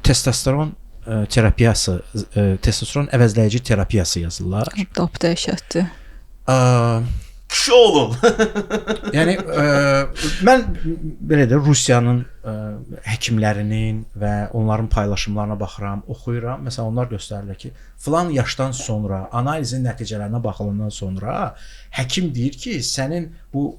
testosteron terapiyası, testosteron əvəzləyici terapiyası yazırlar.
Top dəhşətdir.
Kişi olun.
Yəni mən belə də Rusiyanın həkimlərinin və onların paylaşımlarına baxıram, oxuyuram. Məsələn, onlar göstərirlər ki, filan yaşdan sonra, analizin nəticələrinə baxılandan sonra həkim deyir ki, sənin bu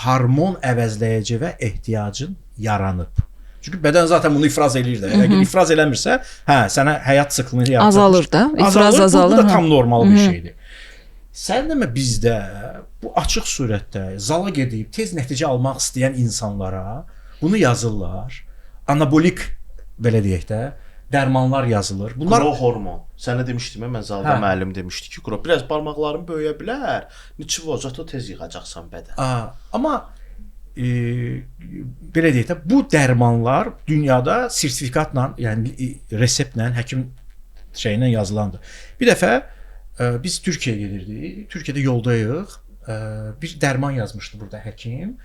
hormon əvəzləyici və ehtiyacın yaranıb. Çünki bədən zaten bunu ifraz eləyir də. Əgər ifraz eləmirsə, sənə həyat siklini yaratır.
Azalır da, ifraz azalır.
Bu da tam normal bir şeydir. Sən demə bizdə bu açıq surətdə zala gedib tez nəticə almaq istəyən insanlara bunu yazırlar. Anabolik belə deyək də, dərmanlar yazılır. Bunlar
Qro hormon. Sənə demişdim mən zalda müəllim demişdi ki, qro biraz barmaqların böyüyə bilər. Niçivo zato tez yığacaqsan bədən.
Amma belə deyək də, bu dərmanlar dünyada sertifikatla, yəni reseptlə, həkim şeylə yazılandır. Bir dəfə biz Türkiyəyə gedirdik. Türkiyədə yoldayıq. Bir dərman yazmışdı burada həkim.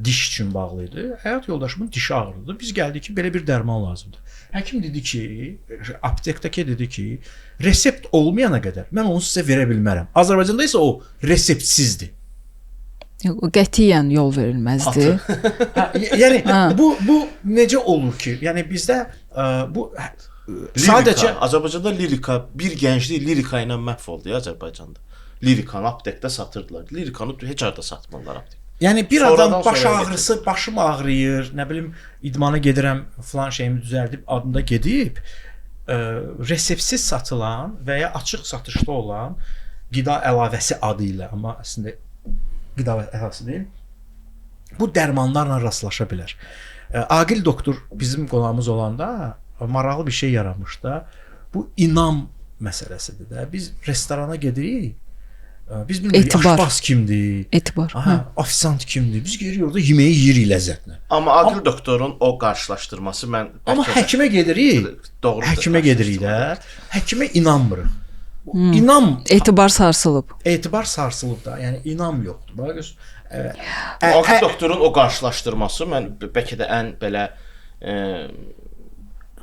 Diş üçün bağlı idi. Həyat yoldaşımın dişi ağrıdı. Biz gəldik ki, belə bir dərman lazımdır. Həkim dedi ki, aptekdəki dedi ki, resept olmayana qədər mən onu sizə verə bilmərəm. Azərbaycanda isə o reseptsizdir.
Qətiyyən yol verilməzdi.
Yəni bu necə olur ki? Yəni bizdə bu sadəcə
Azərbaycanda lirika, bir gənclik lirika ilə məhv oldu ya Azərbaycanda. Lirikanı aptekdə satırdılar. Lirikanı heç harda satmırlar aptekdə.
Yəni bir adam baş ağrısı, başım ağrıyır, nə bilim idmana gedirəm, falan şeyimi düzəldib adında gedib reseptsiz satılan və ya açıq satışda olan qida əlavəsi adı ilə, amma əslində qida əlavəsi deyil, bu dərmanlarla rastlaşa bilər. Aqil doktor bizim qonağımız olanda maraqlı bir şey yaratmış da, bu inam məsələsidir də. Biz restorana gedirik, biz bilmirik aşpaz kimdir, ofisant kimdir. Biz gedirik orada yeməyi yeyirik ləzzətlə.
Amma aqil doktorun o qarşılaşdırması mən...
Amma həkimə gedirik, həkimə gedirik də, həkimə inanmırıq. İnam...
Etibar sarsılıb.
Etibar sarsılıb da, yəni inam yoxdur. Bax,
aqil doktorun o qarşılaşdırması mən bəlkə də ən belə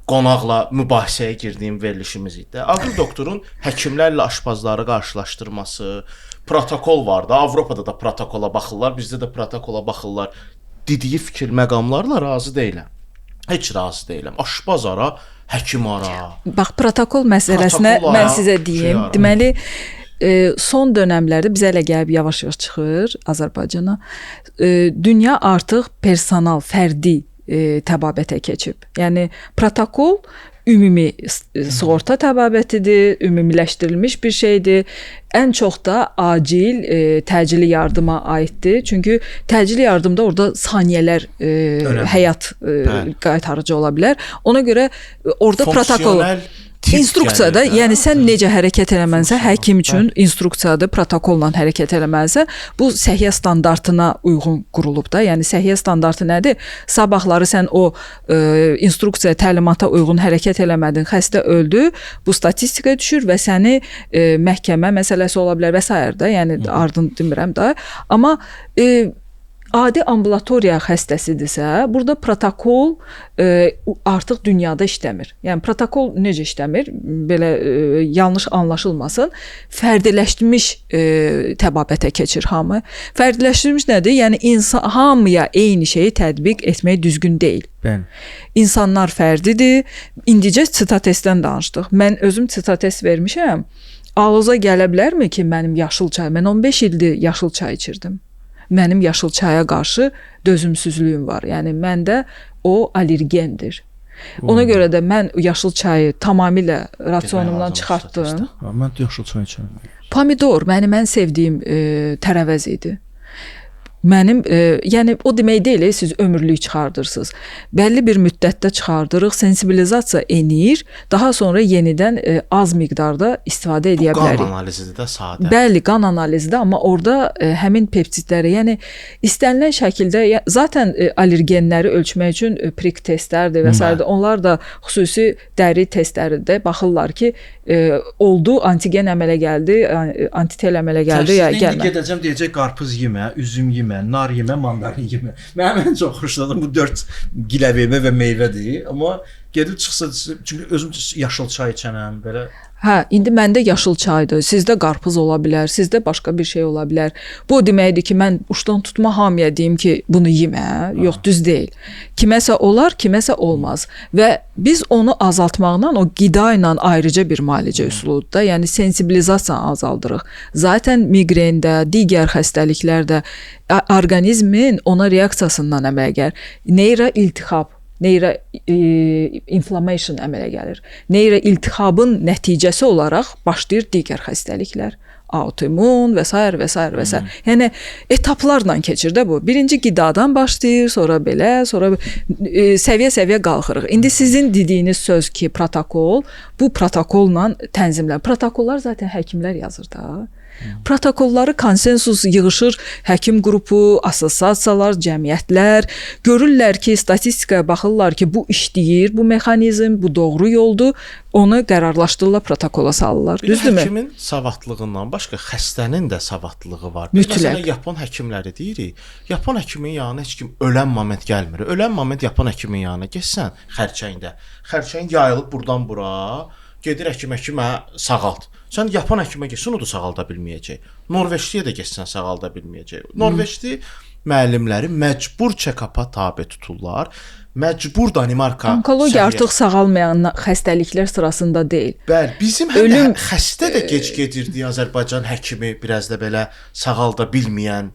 qonaqla mübahisəyə girdiyim verilişimiz idi. Aqil doktorun həkimlərlə aşpazları qarşılaşdırması, protokol var da, Avropada da protokola baxırlar, bizdə də protokola baxırlar. Dediyi fikir məqamlarla razı deyiləm. Heç razı deyiləm. Aşpaz ara, həkim ara.
Bax, protokol məsələsinə
Protokol
mən
ara,
sizə deyim.
ara.
Deməli, son dövrlərdə bizə elə gəlib yavaş-yavaş çıxır Azərbaycana. Dünya artıq personal, fərdi təbabətə keçib. Yəni protokol ümumi sığorta təbabətidir, ümumiləşdirilmiş bir şeydir. Ən çox da acil, təcili yardıma aiddir. Çünki təcili yardımda orada saniyələr həyat qaytarıcı ola bilər. Ona görə orada protokol instruksiyada, yəni sən necə hərəkət eləməlisən, həkim üçün instruksiyada protokolla hərəkət eləməlisən. Bu səhiyyə standartına uyğun qurulub da. Yəni səhiyyə standartı nədir? Sabahları sən o instruksiya, təlimata uyğun hərəkət eləmədin, xəstə öldü. Bu statistikaya düşür və səni məhkəmə məsələsi ola bilər və s. da. Yəni ardını demirəm da. Amma adi ambulatoriya xəstəsidirsə, burada protokol artıq dünyada işləmir. Yəni protokol necə işləmir? Belə yanlış anlaşılmasın. Fərdiləşdirilmiş təbabətə keçir hamı. Fərdiləşdirilmiş nədir? Yəni hamıya eyni şeyi tətbiq etmək düzgün deyil.
Bəli.
İnsanlar fərdidir. İndicə sitatestdən danışdıq. Mən özüm sitatest vermişəm. Ağlıza gələ bilərmi ki, mənim yaşıl çay, mən 15 ildir yaşıl çay içirdim. Mənim yaşıl çaya qarşı dözümsüzlüyüm var. Yəni məndə o allergendir. Ona görə də mən yaşıl çayı tamamilə rasionumdan çıxartdım.
Mən yaşıl çay içirəm.
Pomidor mənim ən sevdiyim tərəvəz idi. Mənim, yəni o demək deyil, siz ömürlük çıxardırsınız. Bəlli bir müddətdə çıxardırıq, sensibilizasiya enir, daha sonra yenidən az miqdarda istifadə edə bilərik.
Qan analizidir də sadə.
Bəli, qan analizidir, amma orada həmin peptidləri, yəni istənilən şəkildə, zaten allergenləri ölçmək üçün prik testlərdir və s. Onlar da xüsusi dəri testləridir. Baxırlar ki, oldu, antigen əmələ gəldi, antitel əmələ gəldi, ya gəlmə.
İndi gedəcəm deyəcək qarpız yemə, üzüm yemə, nar yemə, mandarin yemə. Mənim ən çox xoşladığım bu 4 giləvermə və meyvədir. Amma gedib çıxsa, çünki özüm yaşıl çay içənəm, belə.
Hə, indi məndə yaşıl çaydır, sizdə qarpız ola bilər, sizdə başqa bir şey ola bilər. Bu deməkdir ki, mən uçdan tutma hamıya deyim ki, bunu yemə, yox, düz deyil. Kiməsə olar, kiməsə olmaz. Və biz onu azaltmaqla, o qida ilə ayrıca bir müalicə üsuludur da, yəni sensibilizasiyanı azaldırıq. Zaten miqrendə, digər xəstəliklərdə orqanizmin ona reaksiyasından əmələ gəlir. Neyroiltihab, inflammation əmələ gəlir. Neyroiltihabın nəticəsi olaraq başlayır digər xəstəliklər. Autoimmun və s. və s. və s. Yəni etaplarla keçir də bu. Birinci qidadan başlayır, sonra belə, sonra səviyyə-səviyyə qalxırıq. İndi sizin dediyiniz söz ki, protokol, bu protokolla tənzimlənir. Protokollar zaten həkimlər yazır da. Protokolları konsensus yığışır, həkim qrupu, assosiasiyalar, cəmiyyətlər görürlər ki, statistikaya baxırlar ki, bu işləyir, bu mexanizm, bu doğru yoldur, onu qərarlaşdırırlar, protokola salırlar. Düzdürmü?
Həkimin savadlığından başqa xəstənin də savadlığı var.
Mütləq.
Məsələn, Yapon həkimləri deyirik. Yapon həkimin yanına heç kim ölən moment gəlmir. Ölən moment Yapon həkimin yanına getsən xərçəngdə. Xərçəng yayılıb burdan bura, gedir həkimə sağalt. Sən Yapon həkimə getsən, o da sağalda bilməyəcək. Norveçliyə də getsən, sağalda bilməyəcək. Norveçli müəllimləri məcbur check-up'a tabe tuturlar. Məcbur Danimarka
onkologiya artıq sağalmayan xəstəliklər sırasında deyil.
Bəli, bizim həm xəstə də gec gedirdi Azərbaycan həkimi biraz da belə sağalda bilməyən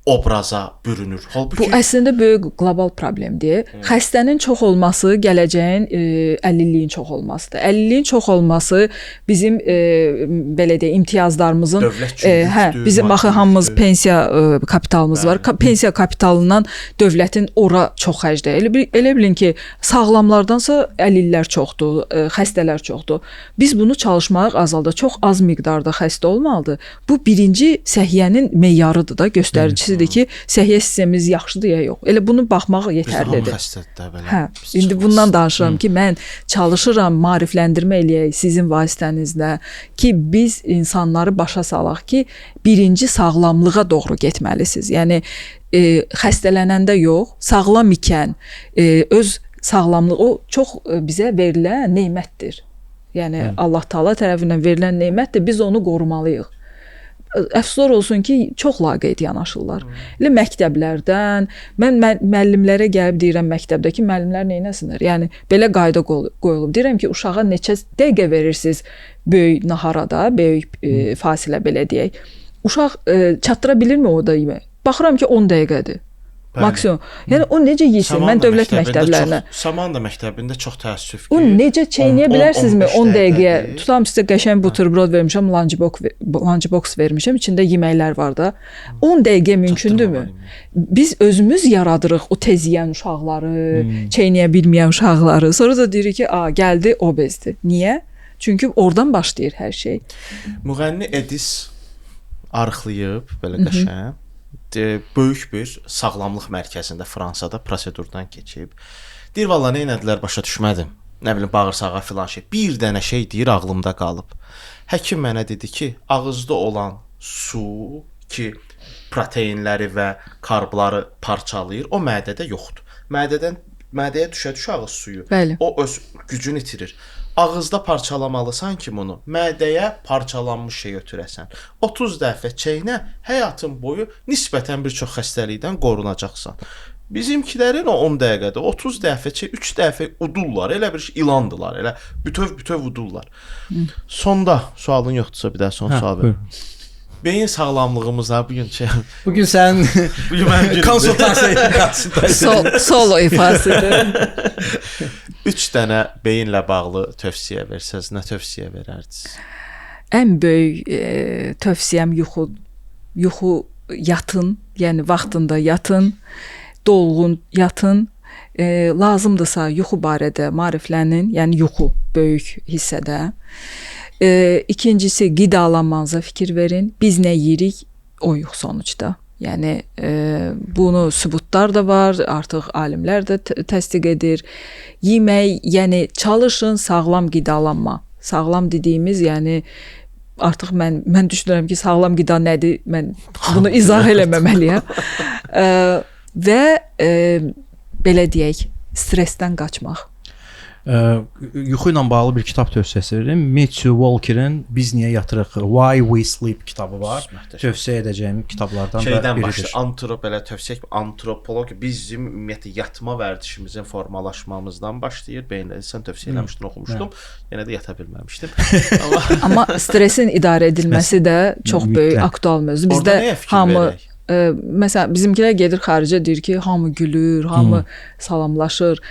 obraza bürünür. Halbuki
bu əslində böyük qlobal problemdir. Xəstənin çox olması gələcəyin 50-liyin çox olmasıdır. 50-liyin çox olması bizim belə deyək imtiyazlarımızın bizim baxın hamımız pensiya kapitalımız var. Pensiya kapitalından dövlətin ora çox xərcləyir. Elə bilin ki, sağlamlardansa əlillər çoxdur, xəstələr çoxdur. Biz bunu çalışmaq azalda çox az miqdarda xəstə olmalıdır. Bu birinci səhiyyənin meyarıdır da, göstəricisi ki, səhiyyə sistemimiz yaxşıdır ya yox. Elə bunu baxmaq yetərlidir. Hə, indi bundan danışıram ki, mən çalışıram maarifləndirmə eləyək sizin vasitənizlə ki, biz insanları başa salaq ki, birinci sağlamlığa doğru getməlisiniz. Yəni xəstələnəndə yox, sağlam ikən öz sağlamlığı o çox bizə verilən nemətdir. Yəni Allah Taala tərəfindən verilən nemətdir. Biz onu qorumalıyıq. əfsuslar olsun ki, çox laqeyd yanaşırlar. Elə məktəblərdən, mən müəllimlərə gəlib deyirəm məktəbdəki müəllimlər nə etsinlər? Yəni belə qayda qoyulub. Deyirəm ki, uşağa neçə dəqiqə verirsiniz böyük naharada, böyük fasilə belə deyək. Uşaq çatdıra bilirmi o da yemək? Baxıram ki, 10 dəqiqədir. Maksimum. Yəni o necə yesin? Mən dövlət məktəblərinə.
Samanda məktəbində çox təəssüf ki.
O necə çeynəyə bilərsizmi 10 dəqiqəyə? Tutam sizə qəşəng buterbrod vermişəm, lunchbox vermişəm, içində yeməklər var da. 10 dəqiqə mümkündürmü? Biz özümüz yaradırıq o tez yeyən uşaqları, çeynəyə bilməyən uşaqları. Sonra da deyirik ki, gəldi obezdir. Niyə? Çünki oradan başlayır hər şey.
Müğənni Edis arıqlayıb belə qəşəng böyük bir sağlamlıq mərkəzində Fransada prosedurdan keçib. Deyir valla nə etdilər başa düşmədim. Nə bilim bağırsağa filan şey. Bir dənə şey deyir ağlımda qalıb. Həkim mənə dedi ki, ağızda olan su ki proteinləri və karbları parçalayır, o mədədə yoxdur. Mədəyə düşə-düşə ağız suyu.
Bəli.
O öz gücünü itirir. Ağızda parçalamalısan ki bunu, mədəyə parçalanmış şey ötürəsən. 30 dəfə çeynə, həyatın boyu nisbətən bir çox xəstəlikdən qorunacaqsan. Bizimkilərin o 10 dəqiqədə 30 dəfə, 3 dəfə udurlar, elə bir ilandılar, elə bütöv udurlar. Sonda sualın yoxdursa bir daha son sual ver. Beyin sağlamlığımıza
bugün sən konsultasiya
solo ifasıdır.
3 dənə beyinlə bağlı tövsiyə versəz, nə tövsiyə verərdiniz?
Ən böyük tövsiyəm yuxu yatın, yəni vaxtında yatın, dolğun yatın. Lazımdırsa yuxu barədə maariflənin, yəni yuxu böyük hissədə. İkincisi qidalanmanıza fikir verin. Biz nə yeyirik, oyuq sonuçda. Yəni bunu sübutlar da var, artıq alimlər də təsdiq edir. Yemək, yəni çalışın sağlam qidalanma. Sağlam dediyimiz, yəni artıq mən düşünürəm ki, sağlam qida nədir? Mən bunu izah eləməməliyəm. Və belə deyək, stressdən qaçmaq.
Yuxu ilə bağlı bir kitab tövsiyəsi verirəm. Matthew Walker'in Biz niyə yatırıq? Why We Sleep kitabı var. Tövsiyə edəcəyim kitablardan da biridir.
Belə tövsiyə antropologiya bizim ümumiyyətlə yatma vərdişimizin formalaşmamızdan başlayır. Beyində sən tövsiyə eləmişdin, oxumuşdum. Yenə də yata bilməmişdim.
Amma stressin idarə edilməsi də çox böyük aktual mövzu. Bizdə hamı məsələn bizimkilər gedir xaricə deyir ki, hamı gülür, hamı salamlaşır.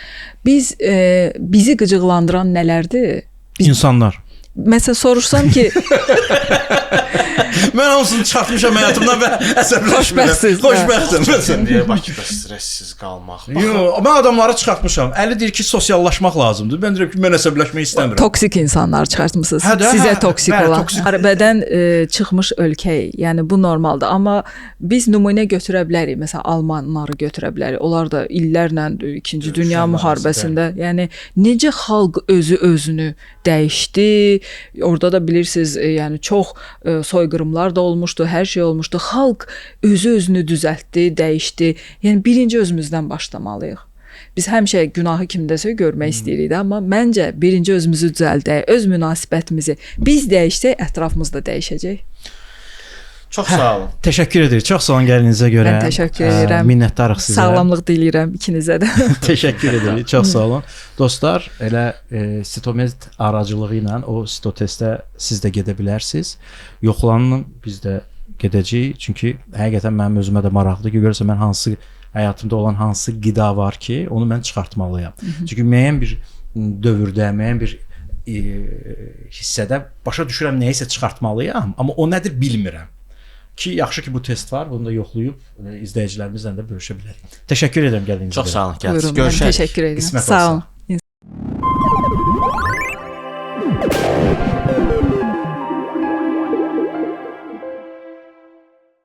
Bizi qıcıqlandıran nələrdir?
İnsanlar.
Məsələn sorursam ki,
mən hamısını çıxartmışam həyatımdan və əsəbləşmirəm. Xoşbəxtəm.
Deyə Bakıda stressiz qalmaq.
Yox, mən adamları çıxartmışam. Əli deyir ki, sosiallaşmaq lazımdır. Mən deyirəm ki, mən əsəbləşmək istəmirəm.
Toksik insanlar çıxartmısınız. Sizə toksik olan. Müharibədən çıxmış ölkəyik. Yəni bu normaldır. Amma biz nümunə götürə bilərik. Məsələn, Almanları götürə bilərik. Onlar da illərlə 2-ci Dünya müharibəsində, yəni necə xalq özünü dəyişdi. Orada da bilirsiniz, yəni çox soyqırımlar da olmuşdu, hər şey olmuşdu. Xalq özünü düzəltdi, dəyişdi. Yəni birinci özümüzdən başlamalıyıq. Biz həmişə günahı kimdəsə görmək istəyirik də, amma məncə birinci özümüzü düzəldək, öz münasibətimizi biz dəyişsək, ətrafımız da dəyişəcək.
Çox sağ olun.
Təşəkkür edirik. Çox sağ olun gəldiyinizə görə.
Mən təşəkkür edirəm.
Minnətdarıq sizə.
Sağlamlıq diləyirəm ikinizə də.
Təşəkkür edirik. Çox sağ olun. Dostlar, elə Sitomed aracılığı ilə o Sitotestə siz də gedə bilərsiniz. Yoxlanın, biz də gedəcəyik. Çünki həqiqətən mənim özümə də maraqlıdır ki, görürsə mən həyatımda olan hansı qida var ki, onu mən çıxartmalıyam. Çünki müəyyən bir dövrdə, müəyyən bir hissədə başa düşürəm nəyisə çıxartmalıyam, amma o nədir bilmirəm. Ki yaxşı ki bu test var, bunu da yoxlayıb izləyicilərimizlə də bölüşə bilərik. Təşəkkür edirəm gəldiyinizə görə.
Çox sağ olun.
Görüşək. Təşəkkür edirəm. Sağ olun.